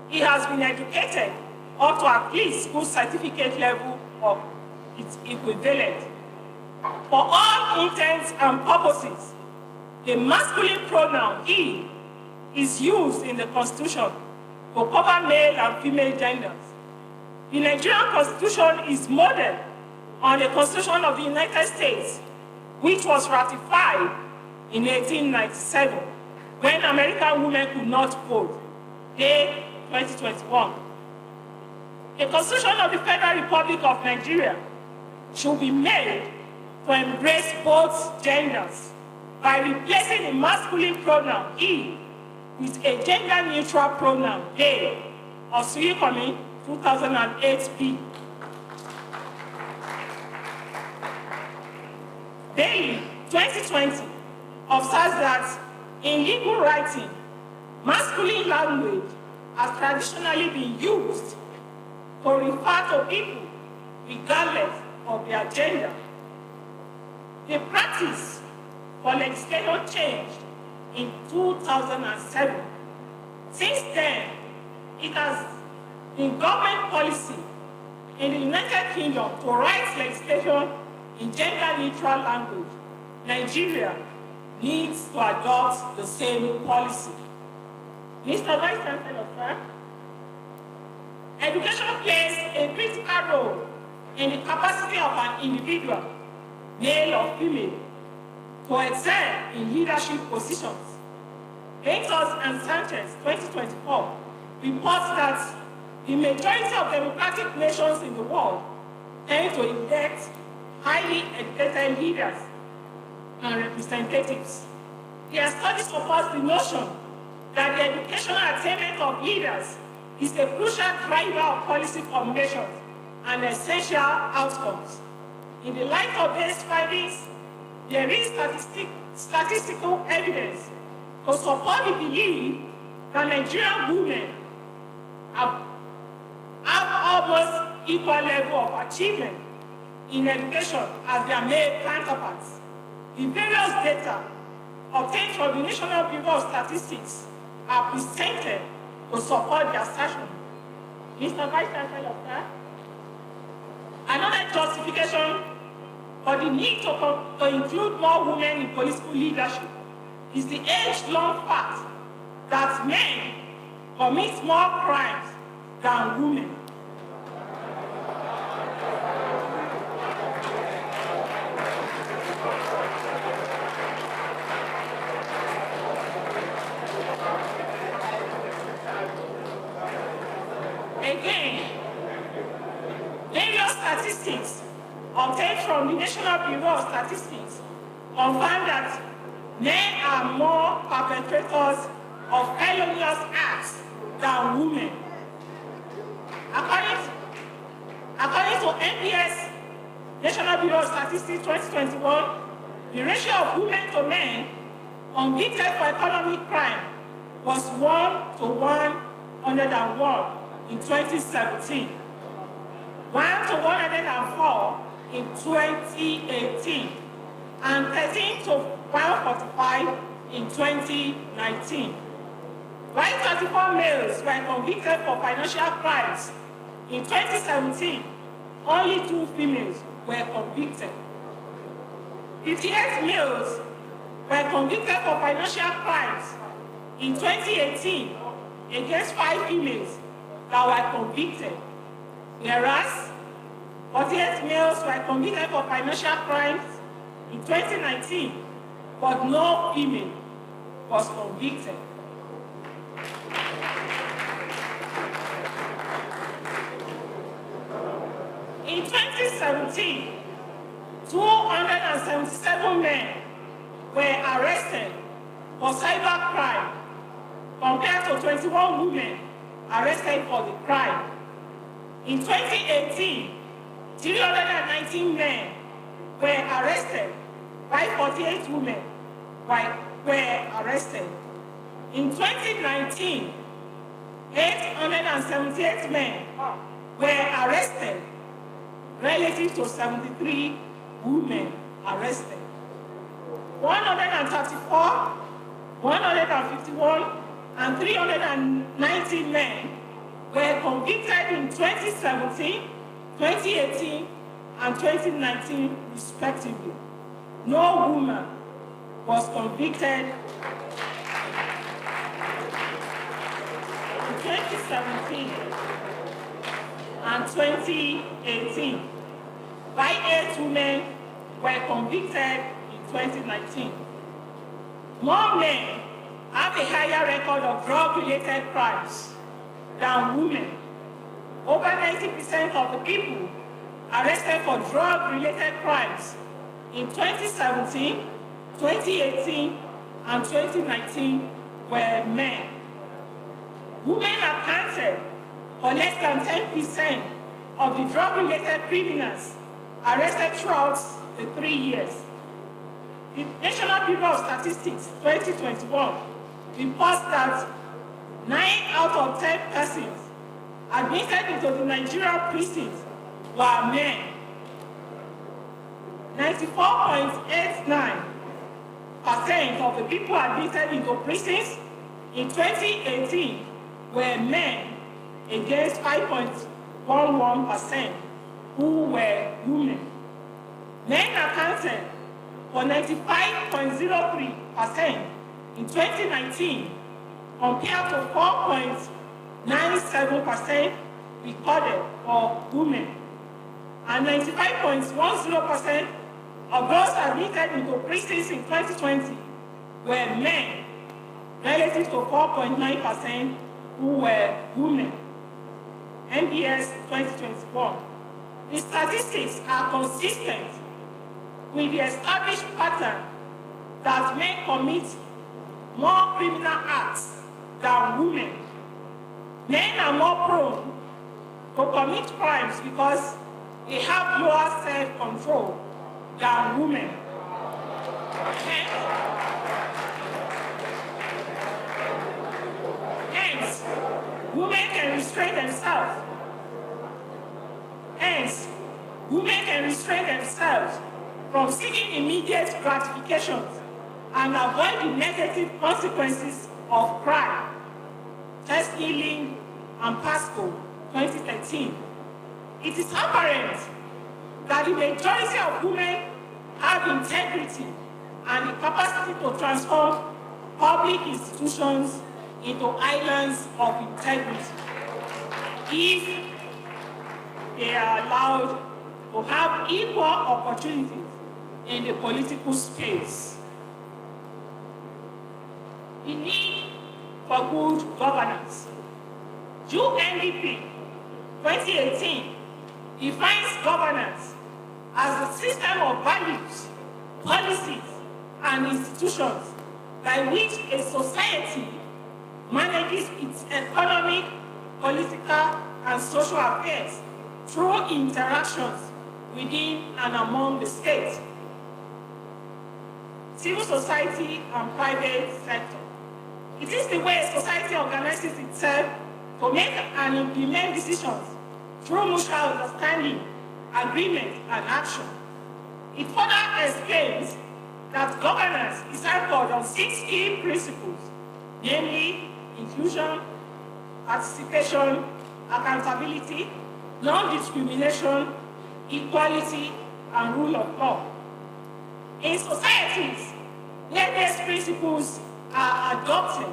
he has been educated up to at least school certificate level or its equivalent. For all intents and purposes, the masculine pronoun he is used in the Constitution to cover male and female genders. The Nigerian Constitution is modeled on the Constitution of the United States, which was ratified in 1897, when American women could not vote, Day 2021. The Constitution of the Federal Republic of Nigeria should be made to embrace both genders by replacing the masculine pronoun he with a gender-neutral pronoun they, Osunyikanmi 2008b. Bailey 2020 observes that in legal writing, masculine language has traditionally been used to refer to people regardless of their gender. The practice for legislation changed in 2007. Since then, it has been government policy in the United Kingdom to write legislation in gender-neutral language. Nigeria needs to adopt the same policy. Mr. Vice Chancellor, sir, education plays a critical role in the capacity of an individual, male or female, to excel in leadership positions. Gators and Sanchez 2024 reports that the majority of democratic nations in the world tend to elect highly educated leaders and representatives. Their study supports the notion that the educational attainment of leaders is a crucial driver of policy formation and essential outcomes. In the light of these findings, there is statistical evidence to support the belief that Nigerian women have almost equal level of achievement in education as their male counterparts. The various data obtained from the National Bureau of Statistics are presented to support the assertion. Mr. Vice Chancellor, sir, another justification for the need to include more women in political leadership is the age-long fact that men commit more crimes than women. Again, various statistics obtained from the National Bureau of Statistics confirm that men are more perpetrators of felonious acts than women. According to NBS National Bureau of Statistics 2021, the ratio of women to men convicted for economic crime was 1 to 101 in 2017, 1 to 104 in 2018, and 13 to 145 in 2019. While 34 males were convicted for financial crimes in 2017, only 2 females were convicted. 58 males were convicted for financial crimes in 2018 against 5 females that were convicted, whereas 48 males were convicted for financial crimes in 2019, but no female was convicted. In 2017, 277 men were arrested for cybercrime compared to 21 women arrested for the crime. In 2018, 319 men were arrested, while 48 women were arrested. In 2019, 878 men were arrested, relative to 73 women arrested. 134, 151, and 390 men were convicted in 2017, 2018, and 2019, respectively. No woman was convicted in 2017 and 2018, while 8 women were convicted in 2019. More men have a higher record of drug-related crimes than women. Over 90% of the people arrested for drug-related crimes in 2017, 2018, and 2019 were men. Women accounted for less than 10% of the drug-related criminals arrested throughout the 3 years. The National Bureau of Statistics 2021 reports that 9 out of 10 persons admitted into the Nigerian prisons were men. 94.89% of the people admitted into prisons in 2018 were men, against 5.11% who were women. Men accounted for 95.03% in 2019 compared to 4.97% recorded for women, and 95.10% of those admitted into prisons in 2020 were men, relative to 4.9% who were women. NBS 2021. The statistics are consistent with the established pattern that men commit more criminal acts than women. Men are more prone to commit crimes because they have lower self-control than women. Hence, women can restrain themselves. From seeking immediate gratifications and avoid the negative consequences of crime. Test Healing and Pasco, 2013. It is apparent that the majority of women have integrity and the capacity to transform public institutions into islands of integrity if they are allowed to have equal opportunities in the political space. The need for good governance. UNDP 2018 defines governance as the system of values, policies, and institutions by which a society manages its economic, political, and social affairs through interactions within and among the state, civil society, and private sector. It is the way society organizes itself to make and implement decisions through mutual understanding, agreement, and action. It further explains that governance is anchored on 6 key principles, namely inclusion, participation, accountability, non-discrimination, equality, and rule of law. In societies where these principles are adopted,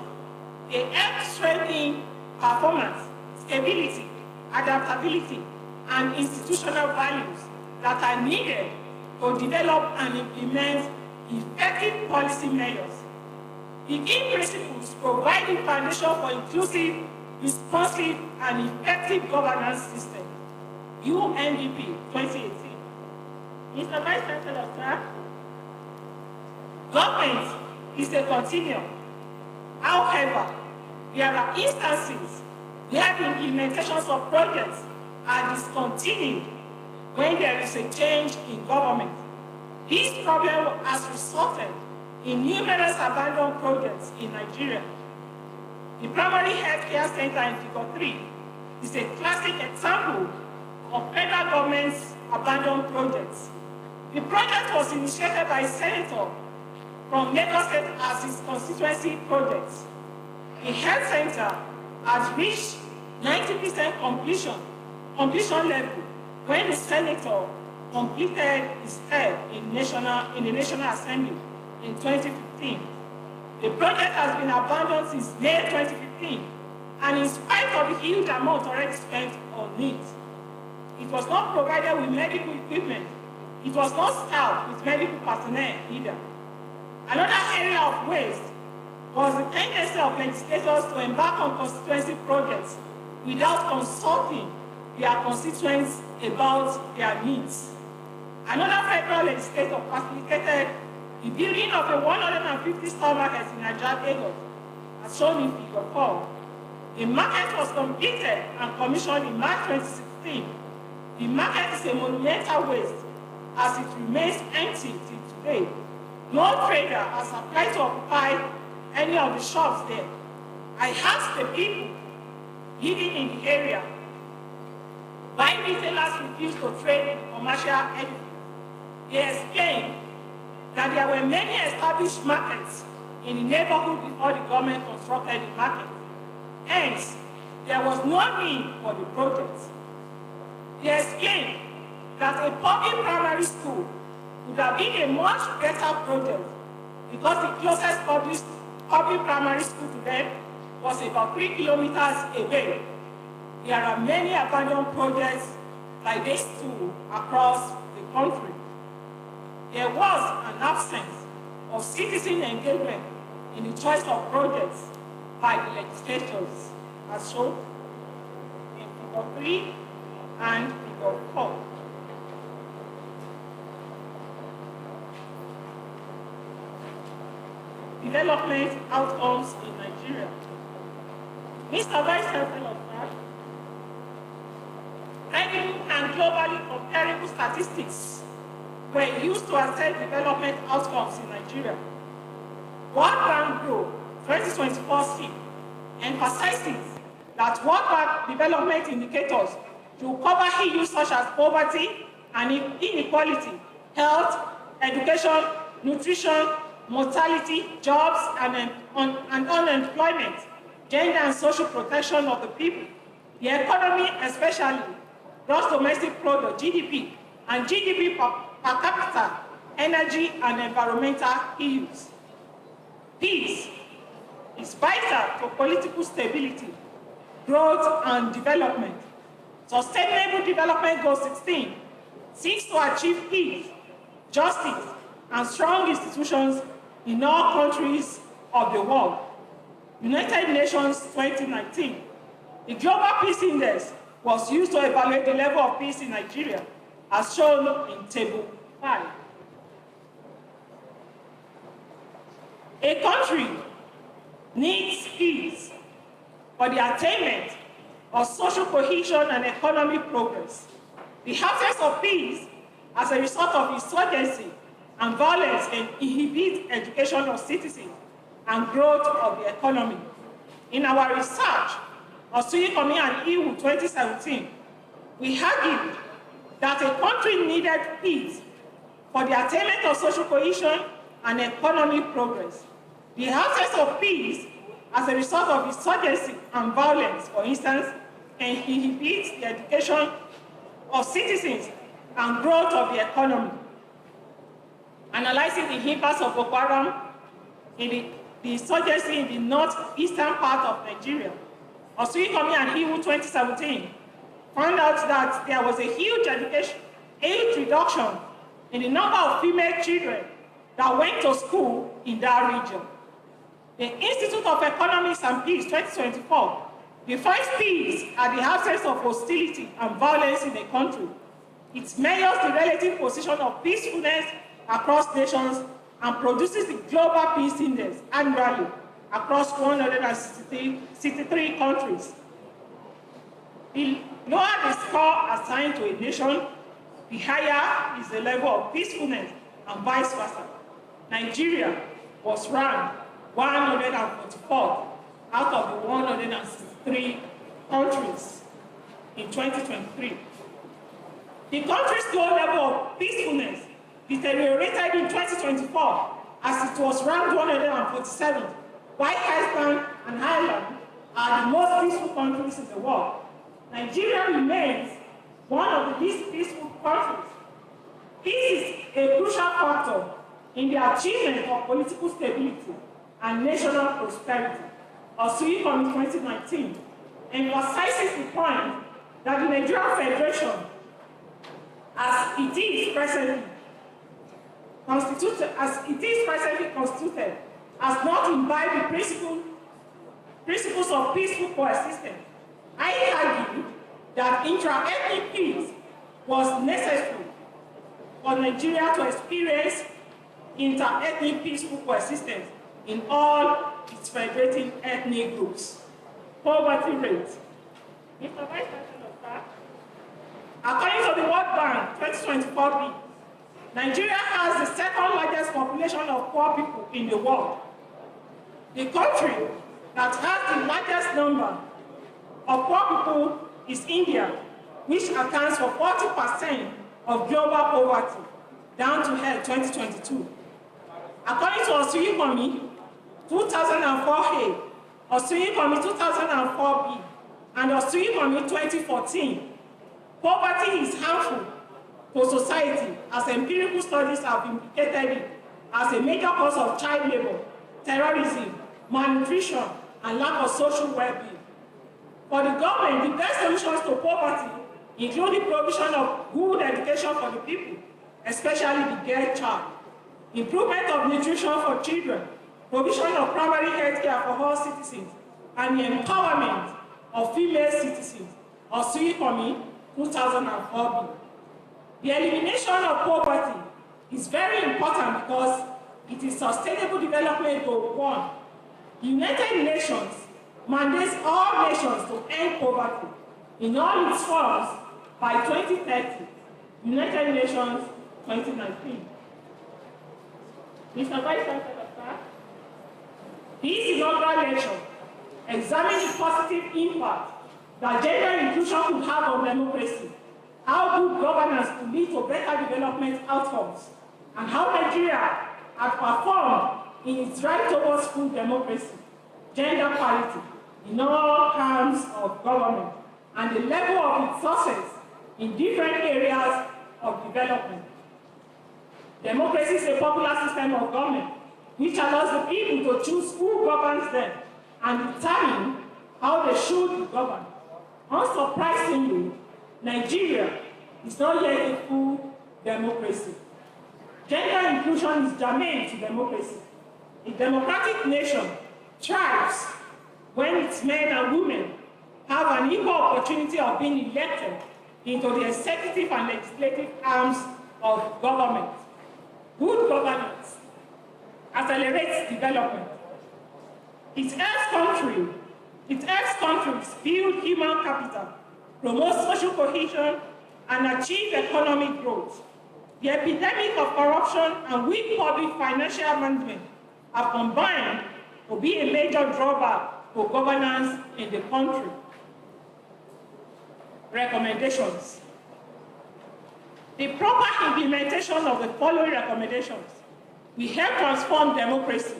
they help strengthen performance, stability, adaptability, and institutional values that are needed to develop and implement effective policy measures. The key principles provide the foundation for inclusive, responsive, and effective governance system. UNDP 2018. Mr. Vice Chancellor, sir, government is a continuum. However, there are instances where the implementations of projects are discontinued when there is a change in government. This problem has resulted in numerous abandoned projects in Nigeria. The primary health care center in Figure 3 is a classic example of federal government's abandoned projects. The project was initiated by a senator from Lagos State as his constituency project. The health center has reached 90% completion level when the senator completed his term in the National Assembly in 2015. The project has been abandoned since May 2015, and in spite of the huge amount already spent on it, it was not provided with medical equipment. It was not staffed with medical personnel either. Another area of waste was the tendency of legislators to embark on constituency projects without consulting their constituents about their needs. Another federal legislator facilitated the building of a 150-store market in Nigeria, Lagos, as shown in Figure 4. The market was completed and commissioned in March 2016. The market is a monumental waste as it remains empty till today. No trader has applied to occupy any of the shops there. I asked the people living in the area why retailers refused to trade in the commercial edifice. They explained that there were many established markets in the neighborhood before the government constructed the market. Hence, there was no need for the project. They explained that a public primary school would have been a much better project because the closest public primary school to them was about 3 kilometers away. There are many abandoned projects like this too across the country. There was an absence of citizen engagement in the choice of projects by the legislators, as shown in Figure 3 and Figure 4. Development outcomes in Nigeria. Mr. Vice Chancellor, regional and globally comparable statistics were used to assess development outcomes in Nigeria. World Bank Group 2024 SIP emphasizes that World Bank development indicators to cover issues such as poverty and inequality, health, education, nutrition, mortality, jobs and unemployment, gender and social protection of the people, the economy, especially gross domestic product, GDP, and GDP per capita, energy and environmental issues. Peace is vital to political stability, growth and development. Sustainable Development Goal 16 seeks to achieve peace, justice, and strong institutions in all countries of the world. United Nations 2019, the Global Peace Index was used to evaluate the level of peace in Nigeria, as shown in Table 5. A country needs peace for the attainment of social cohesion and economic progress. The absence of peace as a result of insurgency and violence can inhibit education of citizens and growth of the economy. In our research, Osunyikanmi and AAUA 2017, we argued that a country needed peace for the attainment of social cohesion and economic progress. The absence of peace as a result of insurgency and violence, for instance, can inhibit the education of citizens and growth of the economy. Analyzing the impacts of Boko Haram in the insurgency in the northeastern part of Nigeria, Osunyikanmi and AAUA 2017 found out that there was a huge age reduction in the number of female children that went to school in that region. The Institute of Economics and Peace 2024 defines peace as the absence of hostility and violence in a country. It measures the relative position of peacefulness across nations and produces the Global Peace Index annually across 163 countries. The lower the score assigned to a nation, the higher is the level of peacefulness and vice versa. Nigeria was ranked 144th out of the 163 countries in 2023. The country's low level of peacefulness deteriorated in 2024 as it was ranked 147th, while Iceland and Ireland are the most peaceful countries in the world. Nigeria remains one of the least peaceful countries. Peace is a crucial factor in the achievement of political stability and national prosperity. Osunyikanmi 2019 emphasizes the point that the Nigerian Federation, as it is presently constituted, has not imbibed the principles of peaceful coexistence. I argue that intra-ethnic peace was necessary for Nigeria to experience inter-ethnic peaceful coexistence in all its federating ethnic groups. Poverty rate. Mr. Vice Chancellor, according to the World Bank 2024b, Nigeria has the second largest population of poor people in the world. The country that has the largest number of poor people is India, which accounts for 40% of global poverty, down to health 2022. According to Osunyikanmi 2004A, Osunyikanmi 2004B, and Osunyikanmi 2014, poverty is harmful to society as empirical studies have indicated it as a major cause of child labor, terrorism, malnutrition, and lack of social well-being. For the government, the best solutions to poverty include the provision of good education for the people, especially the girl child, improvement of nutrition for children, provision of primary health care for all citizens, and the empowerment of female citizens, Osunyikanmi 2004b. The elimination of poverty is very important because it is Sustainable Development Goal 1. The United Nations mandates all nations to end poverty in all its forms by 2030, United Nations 2019. Mr. Vice Chancellor, sir, this inaugural lecture examines the positive impact that gender inclusion could have on democracy, how good governance could lead to better development outcomes, and how Nigeria has performed in its drive towards full democracy, gender parity in all arms of government, and the level of its success in different areas of development. Democracy is a popular system of government which allows the people to choose who governs them and determine how they should be governed. Unsurprisingly, Nigeria is not yet a full democracy. Gender inclusion is germane to democracy. A democratic nation thrives when its men and women have an equal opportunity of being elected into the executive and legislative arms of government. Good governance accelerates development. It helps countries It helps countries build human capital, promote social cohesion, and achieve economic growth. The epidemic of corruption and weak public financial management have combined to be a major drawback to governance in the country. Recommendations. The proper implementation of the following recommendations will help transform democracy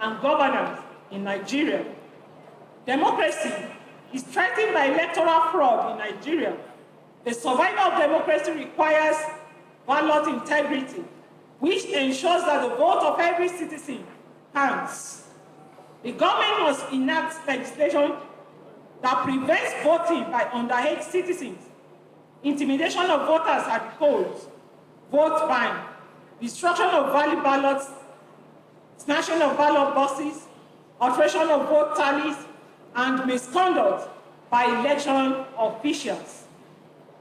and governance in Nigeria. Democracy is threatened by electoral fraud in Nigeria. The survival of democracy requires ballot integrity, which ensures that the vote of every citizen counts. The government must enact legislation that prevents voting by underage citizens, intimidation of voters at the polls, vote buying, destruction of valid ballots, snatching of ballot boxes, alteration of vote tallies, and misconduct by election officials.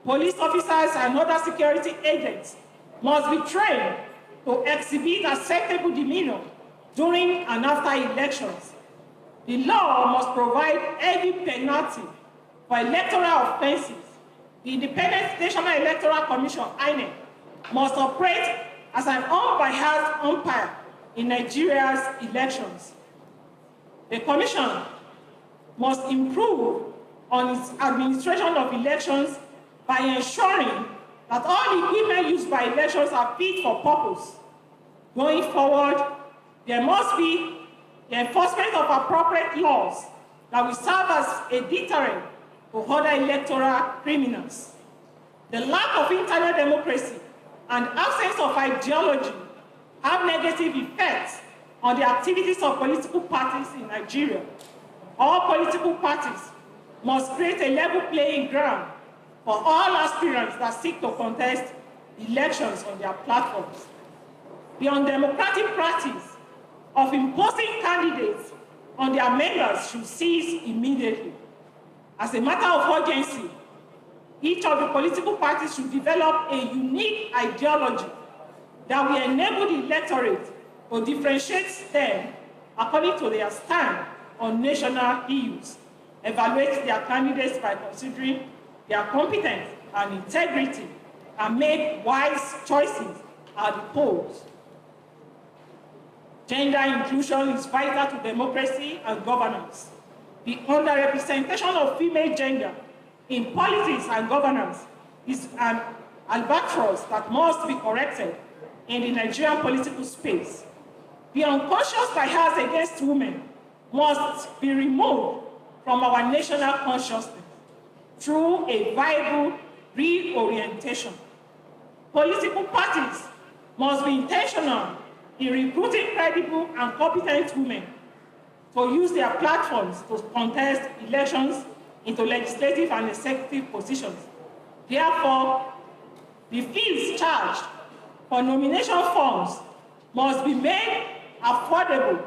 Police officers and other security agents must be trained to exhibit acceptable demeanor during and after elections. The law must provide heavy penalty for electoral offenses. The Independent National Electoral Commission, INEC, must operate as an unbiased umpire in Nigeria's elections. The Commission must improve on its administration of elections by ensuring that all equipment used by elections are fit for purpose. Going forward, there must be the enforcement of appropriate laws that will serve as a deterrent to other electoral criminals. The lack of internal democracy and absence of ideology have negative effects on the activities of political parties in Nigeria. All political parties must create a level playing ground for all aspirants that seek to contest elections on their platforms. The undemocratic practice of imposing candidates on their members should cease immediately. As a matter of urgency, each of the political parties should develop a unique ideology that will enable the electorate to differentiate them according to their stand on national issues, evaluate their candidates by considering their competence and integrity, and make wise choices at the polls. Gender inclusion is vital to democracy and governance. The underrepresentation of female gender in politics and governance is an albatross that must be corrected in the Nigerian political space. The unconscious bias against women must be removed from our national consciousness through a viable reorientation. Political parties must be intentional in recruiting credible and competent women to use their platforms to contest elections into legislative and executive positions. Therefore, the fees charged for nomination forms must be made affordable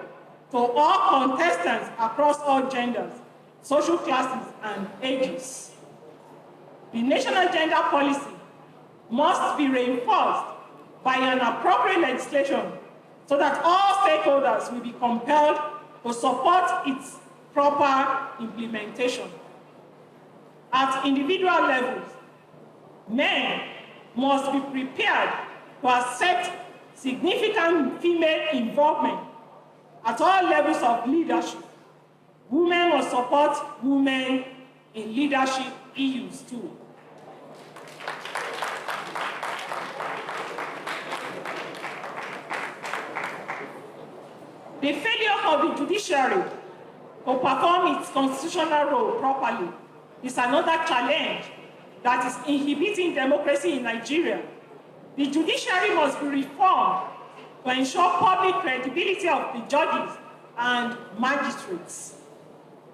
to all contestants across all genders, social classes, and ages. The national gender policy must be reinforced by an appropriate legislation so that all stakeholders will be compelled to support its proper implementation. At individual levels, men must be prepared to accept significant female involvement at all levels of leadership. Women must support women in leadership issues too. The failure of the judiciary to perform its constitutional role properly is another challenge that is inhibiting democracy in Nigeria. The judiciary must be reformed to ensure public credibility of the judges and magistrates.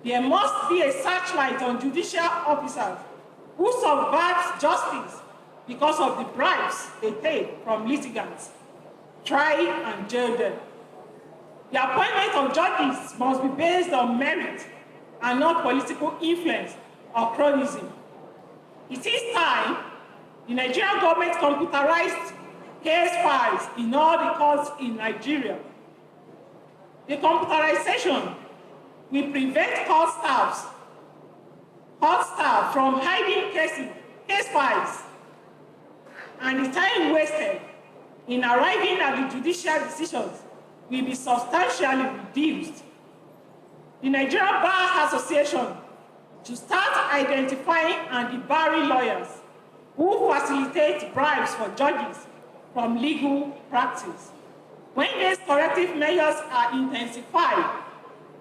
There must be a searchlight on judicial officers who subvert justice because of the bribes they take from litigants. Try and jail them. The appointment of judges must be based on merit and not political influence or cronyism. It is time the Nigerian government computerized case files in all the courts in Nigeria. The computerization We prevent court staff from hiding case files, and the time wasted in arriving at the judicial decisions will be substantially reduced. The Nigerian Bar Association should start identifying and debarring lawyers who facilitate bribes for judges from legal practice. When these corrective measures are intensified,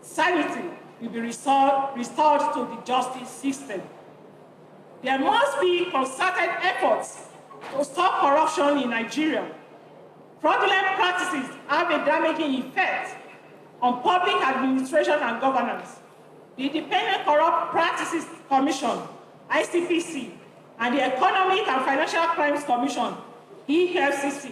sanity will be restored to the justice system. There must be concerted efforts to stop corruption in Nigeria. Fraudulent practices have a damaging effect on public administration and governance. The Independent Corrupt Practices Commission, ICPC, and the Economic and Financial Crimes Commission, EFCC,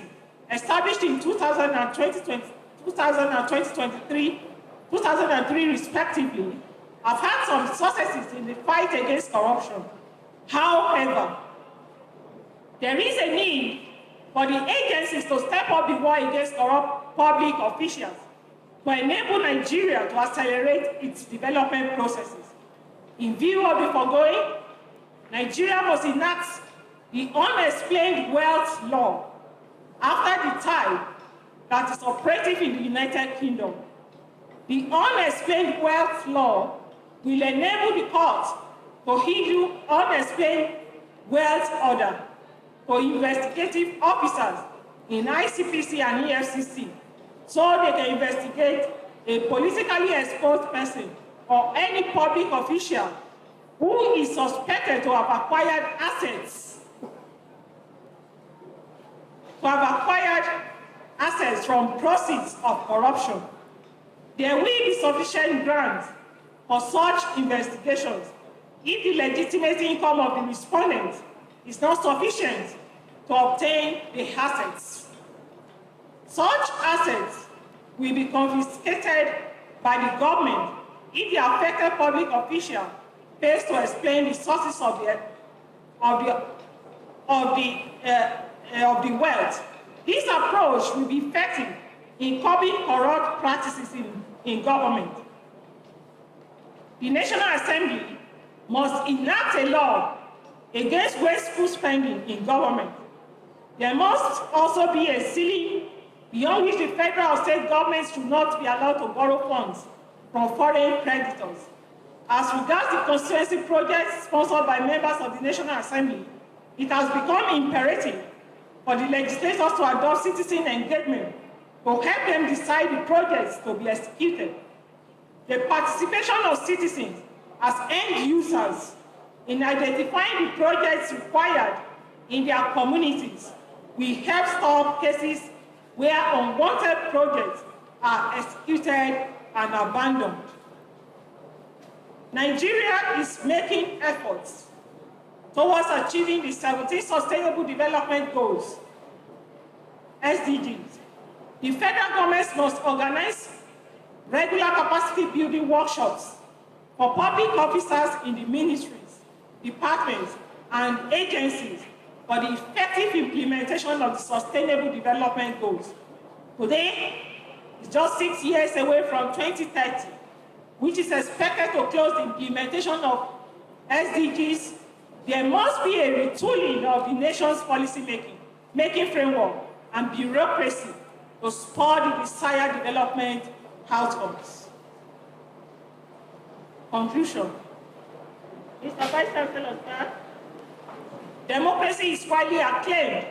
established in 2003 respectively, have had some successes in the fight against corruption. However, there is a need for the agencies to step up the war against corrupt public officials to enable Nigeria to accelerate its development processes. In view of the foregoing, Nigeria must enact the Unexplained Wealth Law after the type that is operative in the United Kingdom. The Unexplained Wealth Law will enable the court to issue unexplained wealth order to investigative officers in ICPC and EFCC so they can investigate a politically exposed person or any public official who is suspected to have acquired assets from proceeds of corruption. There will be sufficient grounds for such investigations if the legitimate income of the respondent is not sufficient to obtain the assets. Such assets will be confiscated by the government if the affected public official fails to explain the sources of the wealth. This approach will be effective in curbing corrupt practices in government. The National Assembly must enact a law against wasteful spending in government. There must also be a ceiling beyond which the federal or state governments should not be allowed to borrow funds from foreign creditors. As regards the constituency projects sponsored by members of the National Assembly, it has become imperative for the legislators to adopt citizen engagement to help them decide the projects to be executed. The participation of citizens as end users in identifying the projects required in their communities will help stop cases where unwanted projects are executed and abandoned. Nigeria is making efforts towards achieving the 17 Sustainable Development Goals, SDGs. The federal government must organize regular capacity building workshops for public officers in the ministries, departments, and agencies for the effective implementation of the Sustainable Development Goals. Today is just 6 years away from 2030, which is expected to close the implementation of SDGs. There must be a retooling of the nation's policy-making framework and bureaucracy to spur the desired development outcomes. Conclusion. Mr. Vice Chancellor, sir, democracy is widely acclaimed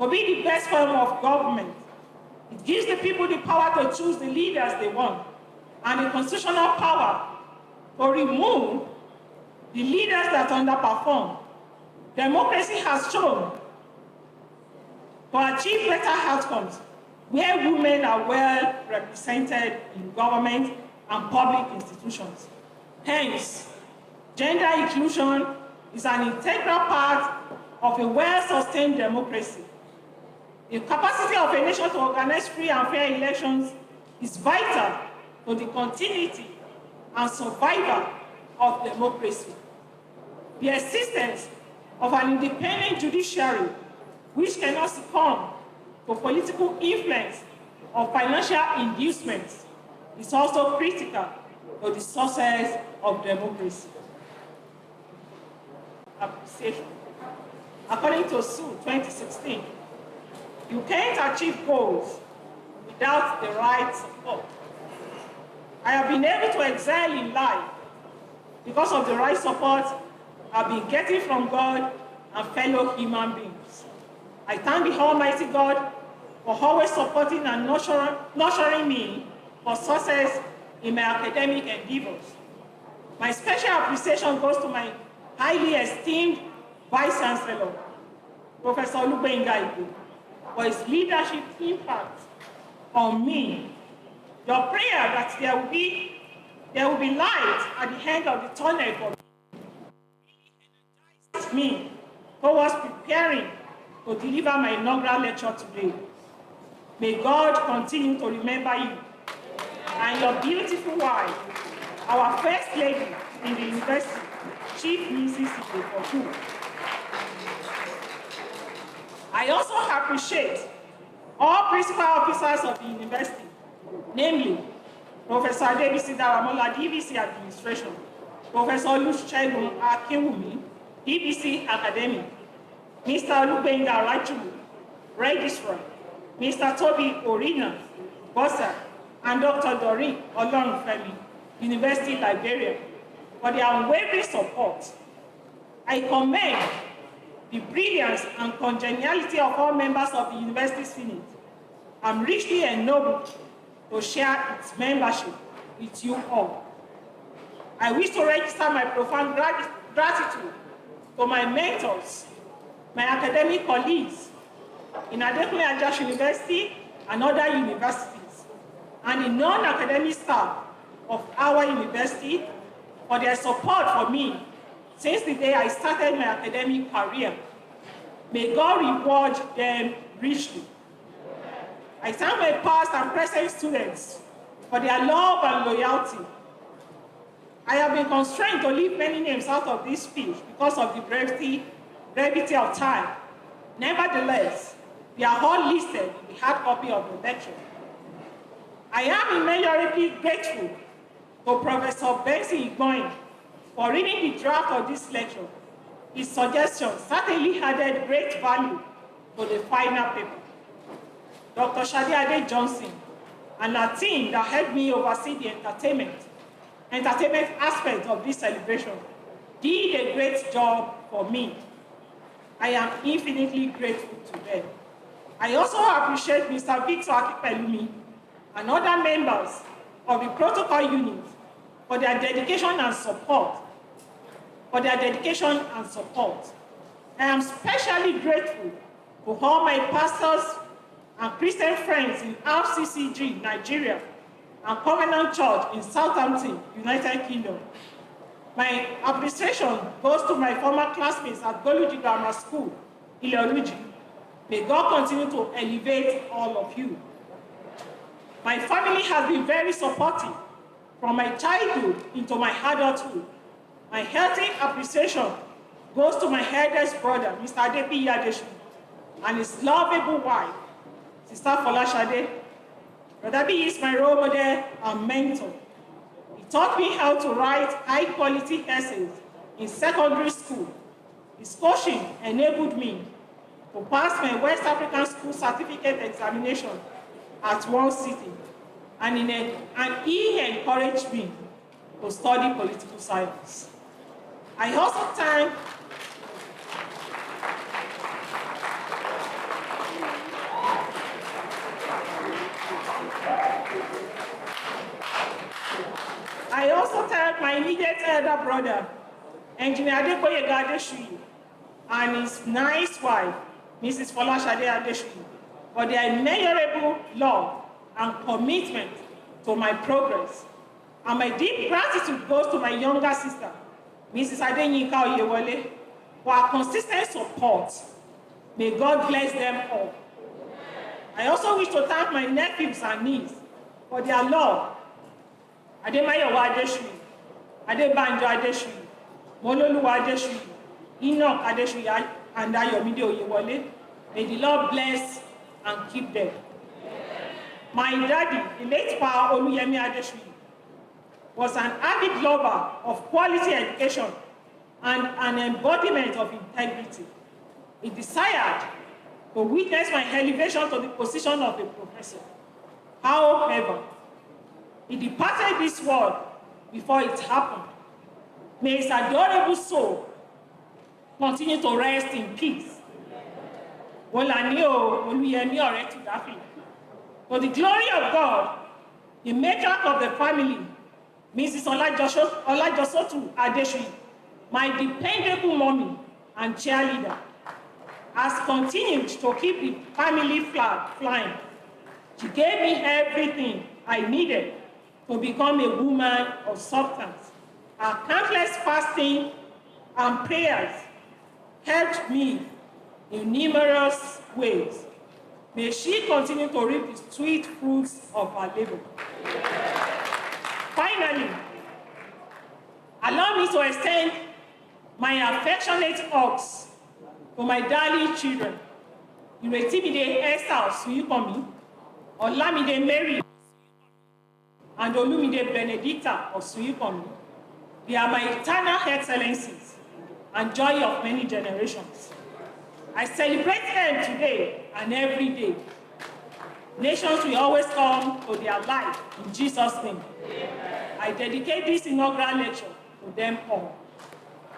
to be the best form of government. It gives the people the power to choose the leaders they want and the constitutional power to remove the leaders that underperform. Democracy has shown to achieve better outcomes where women are well represented in government and public institutions. Hence, gender inclusion is an integral part of a well-sustained democracy. The capacity of a nation to organize free and fair elections is vital to the continuity and survival of democracy. The existence of an independent judiciary which cannot succumb to political influence or financial inducements is also critical to the success of democracy. Appreciation. According to SU 2016, you can't achieve goals without the right support. I have been able to excel in life because of the right support I've been getting from God and fellow human beings. I thank the Almighty God for always supporting and nurturing me for success in my academic endeavors. My special appreciation goes to my highly esteemed Vice Chancellor, Professor Foluke, for his leadership impact on me. Your prayer that there will be light at the end of the tunnel for me towards preparing to deliver my inaugural lecture today. May God continue to remember you and your beautiful wife, our First Lady in the University, Chief Mrs. Adebukola. I also appreciate all principal officers of the university, namely Professor Adebisi Daramola, DVC Administration, Professor Olusegun Akinwumi, DVC Academic, Mr. Olubenga Raju, Registrar, Mr. Toby Orina, Bossa, and Dr. Doreen Olorunfemi, University Librarian, for their unwavering support. I commend the brilliance and congeniality of all members of the University Senate. I'm richly ennobled to share its membership with you all. I wish to register my profound gratitude to my mentors, my academic colleagues in Adebukola University and other universities, and the non-academic staff of our university for their support for me since the day I started my academic career. May God reward them richly. I thank my past and present students for their love and loyalty. I have been constrained to leave many names out of this speech because of the brevity of time. Nevertheless, they are all listed in the hard copy of the lecture. I am immeasurably grateful to Professor Benson Igboin for reading the draft of this lecture. His suggestions certainly added great value to the final paper. Dr. Shadi Ade Johnson and her team that helped me oversee the entertainment aspect of this celebration did a great job for me. I am infinitely grateful to them. I also appreciate Mr. Victor Akipelumi and other members of the protocol unit for their dedication and support. I am especially grateful to all my pastors and Christian friends in RCCG, Nigeria, and Covenant Church in Southampton, United Kingdom. My appreciation goes to my former classmates at Goluji Grammar School, Ileoluji. May God continue to elevate all of you. My family has been very supportive from my childhood into my adulthood. My healthy appreciation goes to my eldest brother, Mr. Adebi Yadeshi, and his lovable wife, Sister Folashade. Brother B is my role model and mentor. He taught me how to write high-quality essays in secondary school. His coaching enabled me to pass my West African School Certificate examination at one sitting, and he encouraged me to study political science. I also thank my immediate elder brother, Engineer Adekoye Adeshuyi, and his nice wife, Mrs. Folashade Adeshuyi, for their immeasurable love and commitment to my progress. And my deep gratitude goes to my younger sister, Mrs. Adenyinka Oyewole, for her consistent support. May God bless them all. I also wish to thank my nephews and nieces for their love. Ademayowa Adeshuyi, Adebanjo Adeshuyi, Mololuwa Adeshuyi, Enoch Adeshuyi, and Ayomide Oyewole. May the Lord bless and keep them. My daddy, the late Pa Oluyemi Adeshuyi, was an avid lover of quality education and an embodiment of integrity. He desired to witness my elevation to the position of a professor. However, he departed this world before it happened. May his adorable soul continue to rest in peace. To the glory of God, the matriarch of the family, Mrs. Olajosotu Adeshui, my dependable mommy and cheerleader, has continued to keep the family flag flying. She gave me everything I needed to become a woman of substance. Her countless fasting and prayers helped me in numerous ways. May she continue to reap the sweet fruits of her labor. Finally, allow me to extend my affectionate hugs to my darling children, Iretimide Esther Osunyikanmi, Olamide Mary, and Olumide Benedicta Osunyikanmi. They are my eternal excellencies and joy of many generations. I celebrate them today and every day. Nations will always come to their light in Jesus' name. I dedicate this inaugural lecture to them all.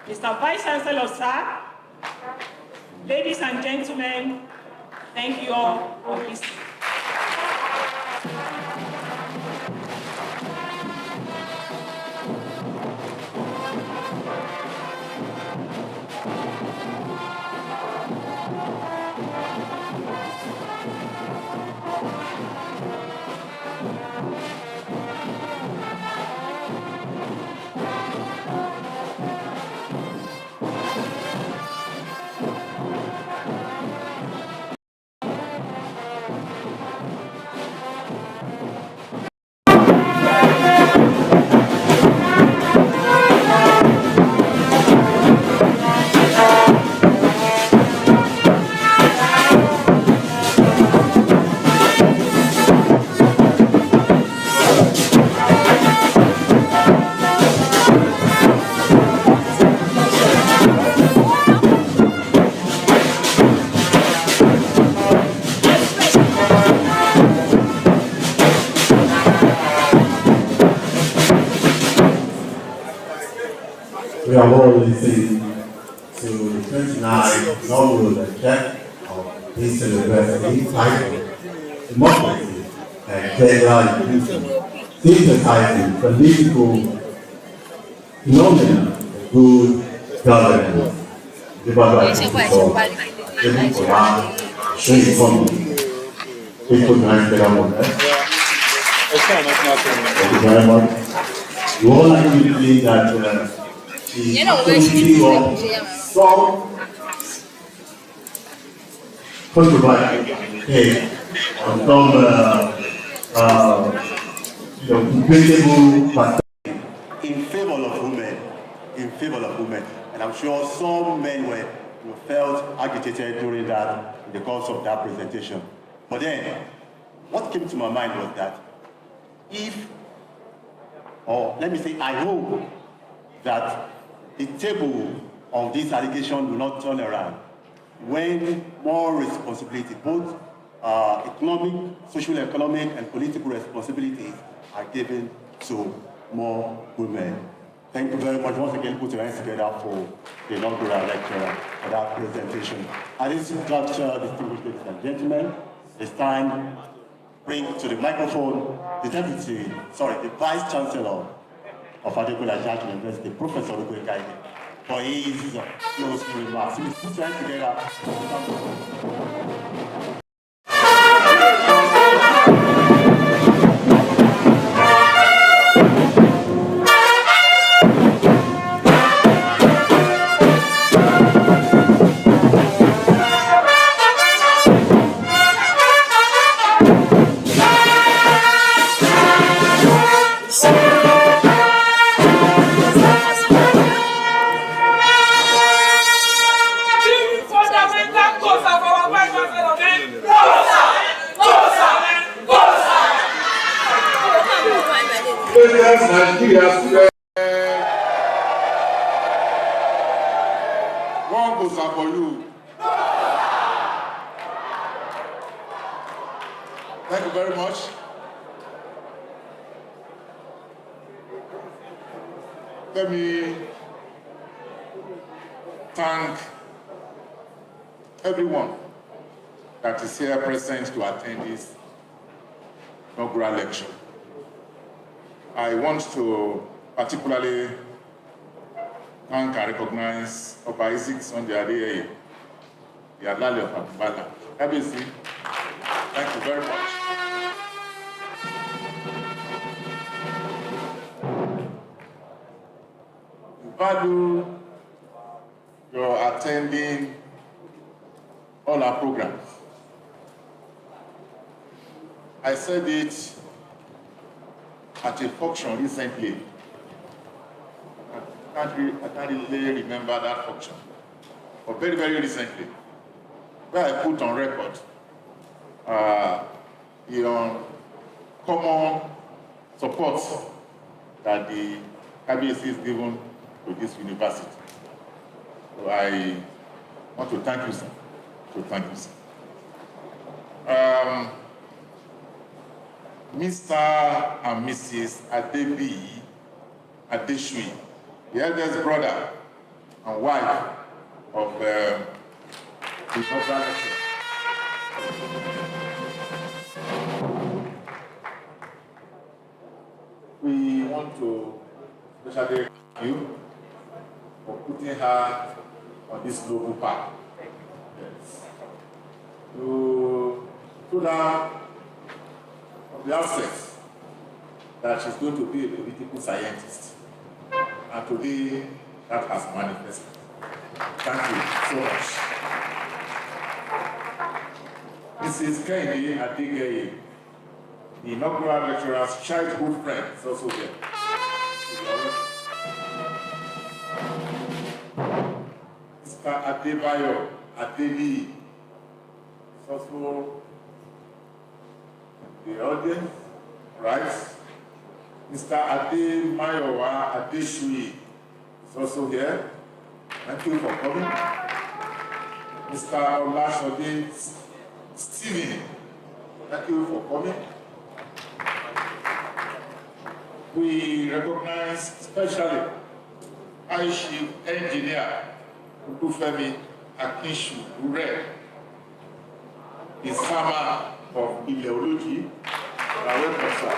Mr. Vice Chancellor, sir, ladies and gentlemen, thank you all for listening. We are all listening to the 29th inaugural lecture of this university titled Democracy and Gender Inclusion, synthesizing political phenomena of good governance. Delivered by Professor Adebukola, Osunyikanmi. People can get on with that. Thank you very much. We all agree believe that the activity of some controversial case on some debatable in favor of women, and I'm sure some men felt agitated during that in the course of that presentation. But then, what came to my mind was that I hope that the table of this allegation will not turn around when more responsibility, both economic, social-economic, and political responsibilities are given to more women. Thank you very much. Once again, put your hands together for the inaugural lecturer for that presentation. At this juncture, distinguished ladies and gentlemen, it's time to bring to the microphone the Vice Chancellor of Adebukola University, Professor Foluke, for his closing remarks. Please put your hands together. President Nigeria said, one goes up for you. Thank you very much. Let me thank everyone that is here present to attend this inaugural lecture. I want to particularly thank and recognize Oba Isaac Sunday Adeyeye, the Alali of Akubala. ABC, thank you very much. We value your attending all our programs. I said it at a function recently. I can't really remember that function, but very, very recently, where I put on record the common support that the KBC is given to this university. So I want to thank you, sir. Mr. and Mrs. Adeshui, the eldest brother and wife of the inaugural lecture. We want to especially thank you for putting her on this noble path. Yes. You told her from the outset that she's going to be a political scientist. And today, that has manifested. Thank you so much. Mrs. Kennedy Adebukola, the inaugural lecturer's childhood friend, is also here. Mr. Adebayo Adeli is also the audience, right? Mr. Ademayowa Adeshui is also here. Thank you for coming. Mr. Olashode Stephen, thank you for coming. We recognize especially High Chief Engineer Udufemi Akinshu Ure, the farmer of Ileology. Welcome, sir.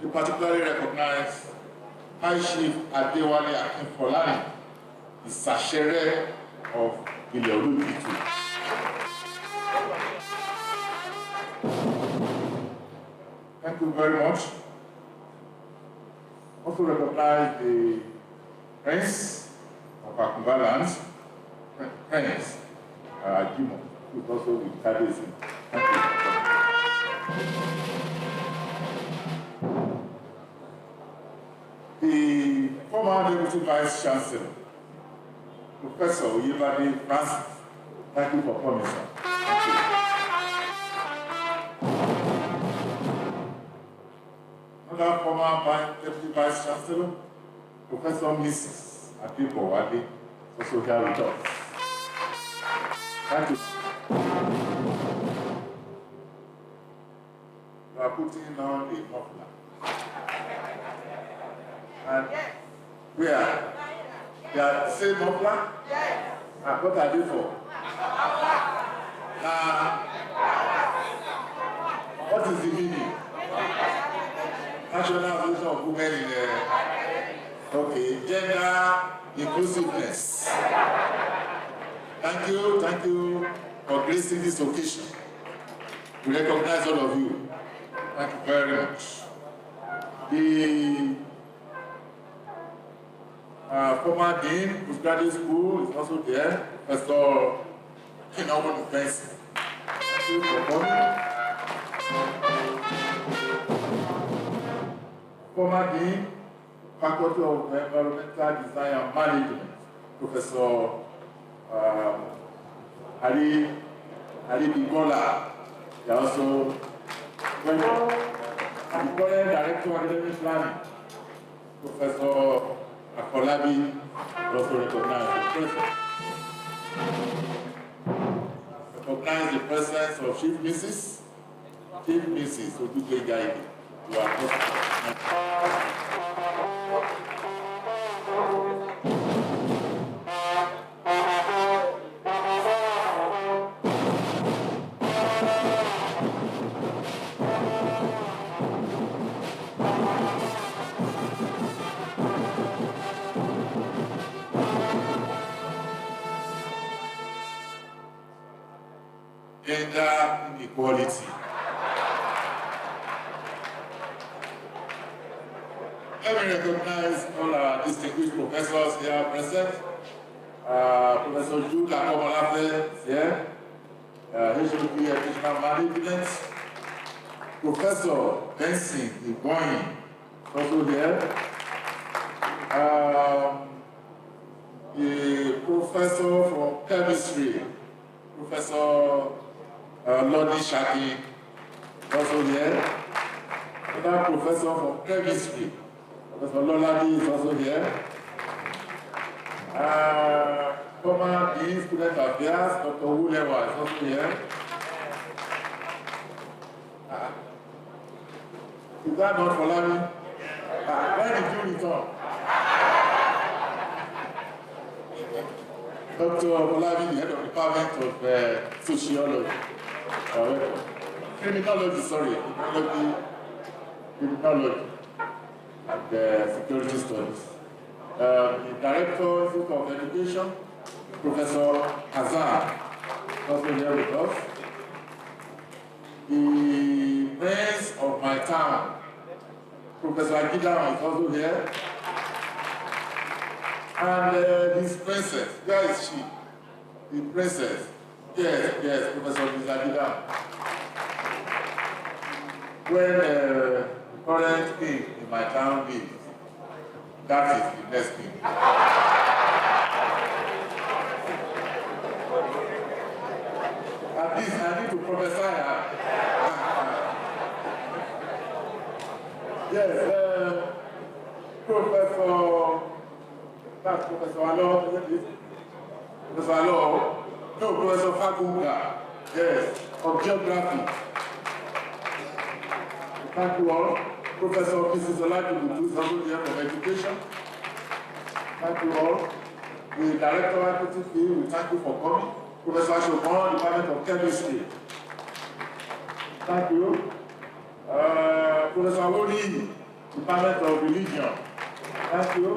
We particularly recognize High Chief Adewale Akinfolani, the Sachere of Ileology too. Thank you very much. Also recognize the Prince of Akubaland, Prince Jimo, who is also with KBC. Thank you. The former Deputy Vice Chancellor, Professor Oyebade Francis, thank you for coming, sir. Thank you. Another former Deputy Vice Chancellor, Professor Mrs. Adebukola, is also here with us. Thank you. You are putting on a muffler. And where? They are the same muffler? Yes. And what are they for? What is the meaning? National Association of Women in okay, gender inclusiveness. Thank you for gracing this occasion. We recognize all of you. Thank you very much. The former Dean of Postgraduate School is also there, Professor Inaugural. Thank you for coming. Former Dean, Faculty of Environmental Design and Management, Professor Adebukola. They are also the current Director of Academic Planning, Professor Akolabi, also recognized the presence of Chief Mrs. Foluke Gaidi. You are gender inequality. Let me recognize all our distinguished professors here present. Professor Jude Akomolafe is here. HOD Educational Management. Professor Benson Iboyin also here. The professor for chemistry, Professor Lodi Shaki, also here. Another professor for chemistry, Professor Loladi is also here. Former Dean Student Affairs, Dr. Wulewa is also here. Is that not for Lami? When did you return? Dr. Olabi, the head of the Department of Sociology. Criminology, criminology and security studies. The Director of Education, Professor Hazan, also here with us. The Prince of my town, Professor Agida, is also here. And this princess, where is she? The princess. Yes, Professor Agida. When the current king in my town lives, that is the next king. At least I need to prophesy her. Yes, that's Professor Alo, isn't it? Professor Alo, no, Professor Fagunga, yes, of geography. Thank you all. Professor Mrs. Olajuwon is also here from education. Thank you all. The Director of Equity Field, we thank you for coming. Professor Ashokon, Department of Chemistry. Thank you. Professor Woli, Department of Religion. Thank you.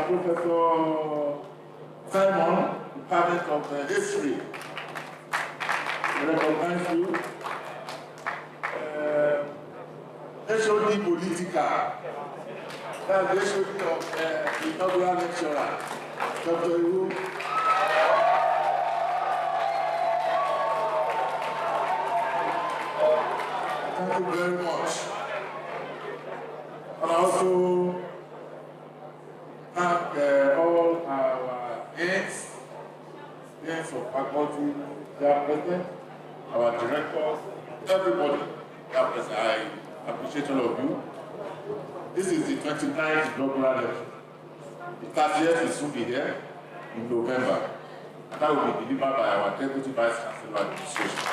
Professor Simon, Department of History. We recognize you. HOD Politica. That's the HOD of the inaugural lecturer, Dr. Iwu. Thank you very much. And also thank all our aides of faculty, they are present, our directors, everybody that are present. I appreciate all of you. This is the 29th inaugural lecture. The 30th will soon be here in November. And that will be delivered by our Deputy Vice Chancellor Administration.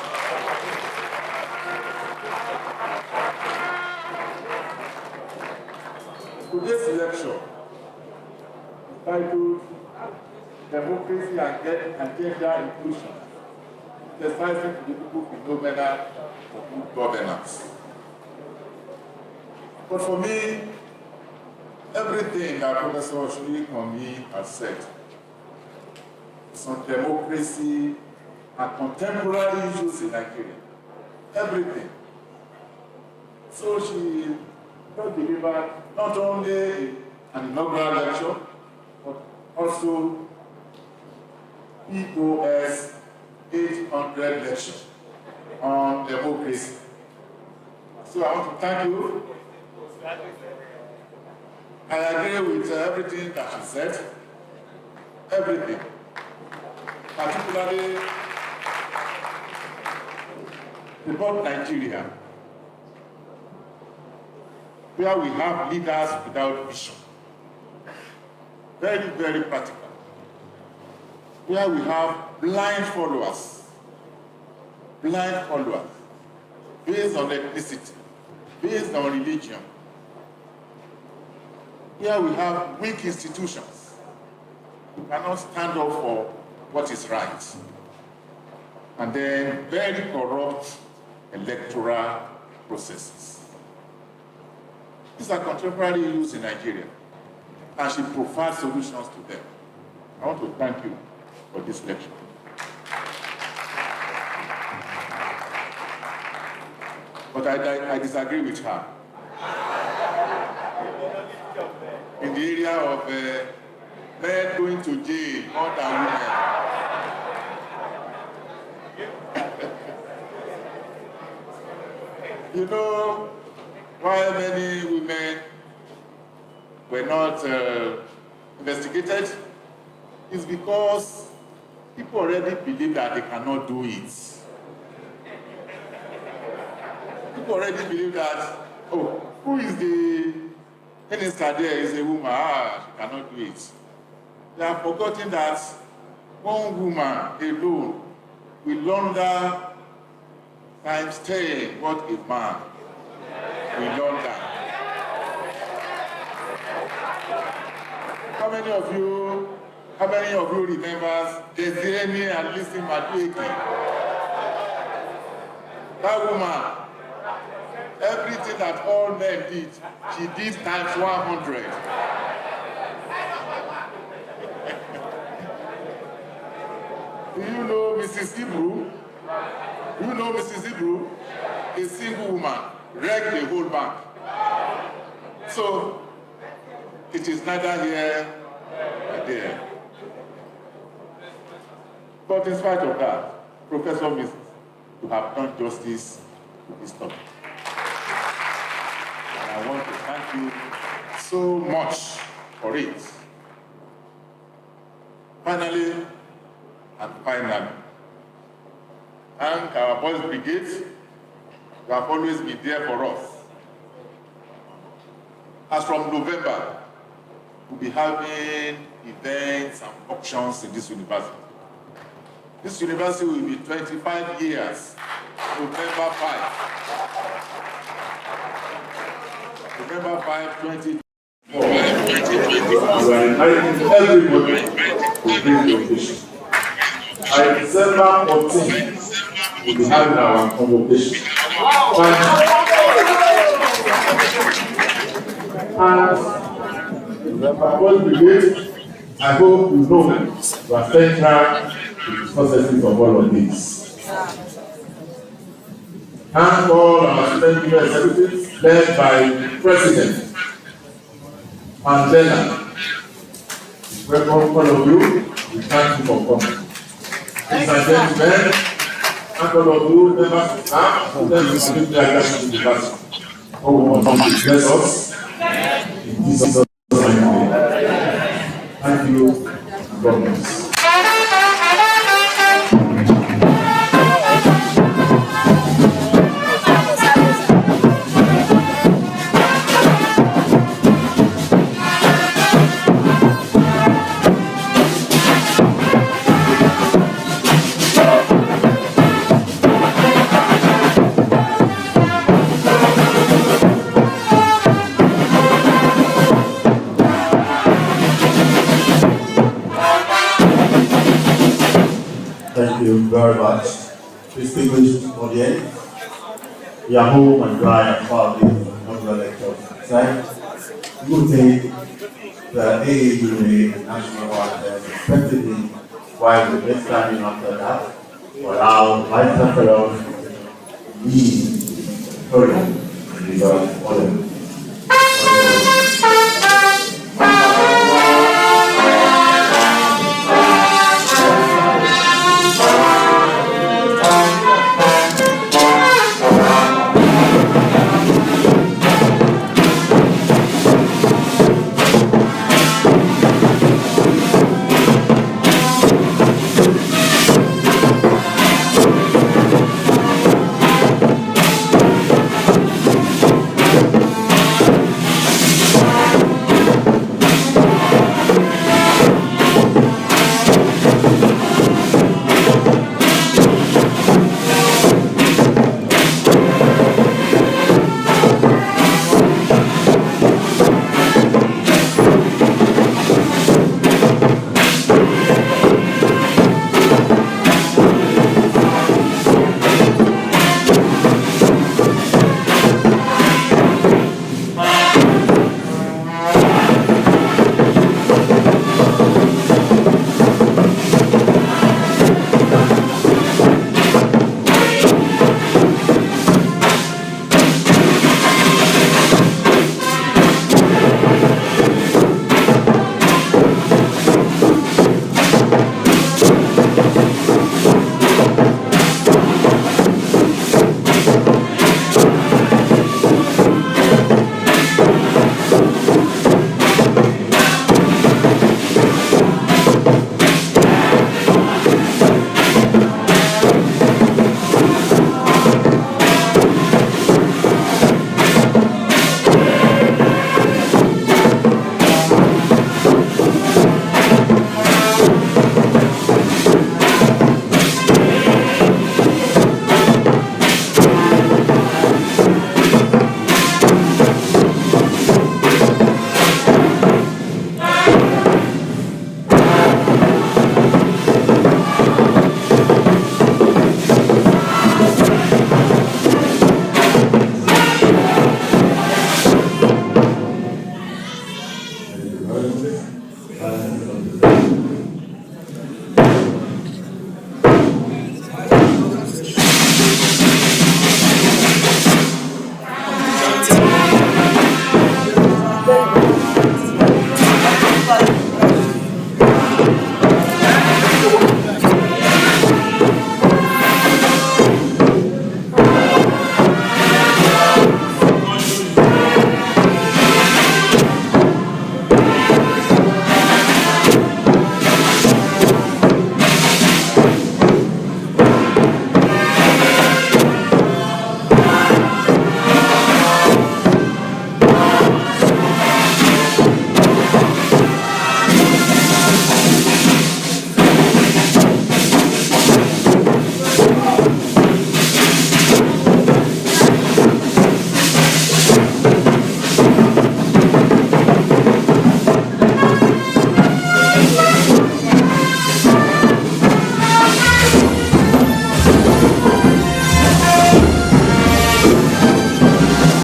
Today's lecture is titled Democracy and Gender Inclusion, exercising political phenomena for good governance. But for me, everything that Professor Osunyikanmi has said is on democracy and contemporary issues in Nigeria. Everything. So she delivered not only an inaugural lecture, but also EOS 800 lecture on democracy. So I want to thank you. I agree with everything that she said. Everything. Particularly about Nigeria, where we have leaders without vision. Very, very practical. Where we have blind followers, based on ethnicity, based on religion. Here we have weak institutions who cannot stand up for what is right. And then very corrupt electoral processes. These are contemporary issues in Nigeria, and she provides solutions to them. I want to thank you for this lecture. But I disagree with her. In the area of men going to jail more than women. You know, why many women were not investigated is because people already believe that they cannot do it. People already believe that, oh, who is the minister there is a woman, she cannot do it. They have forgotten that one woman alone will launder times 10 what a man will launder. How many of you remember Desiree and Listen Madueke? That woman, everything that all men did, she did times 100. Do you know Mrs. Hebrew? Do you know Mrs. Hebrew? A single woman wrecked the whole bank. So, it is neither here nor there. But in spite of that, Professor Mrs. you have done justice to this topic. And I want to thank you so much for it. Finally, thank our boys brigade who have always been there for us. As from November, we'll be having events and auctions in this university. This university will be 25 years, November 5. November 5, 2020. We are inviting everybody to bring location. By December 14, we'll be having our convocation. And Boys Brigade, I hope you know you are central to the successes of all of this. Thank all our student union executives led by President Mandela. Welcome all of you. We thank you for coming. Ladies and gentlemen, thank all of you, members of staff, students of the University. God will continue to bless us in Jesus' name. Thank you, and God bless. Thank you very much. Distinguished audience, your home and dry and proudly inaugural lecture tonight. We will take the AAUA national anthem respectively while we get standing after that to allow Vice Chancellor to lead the podium in the order.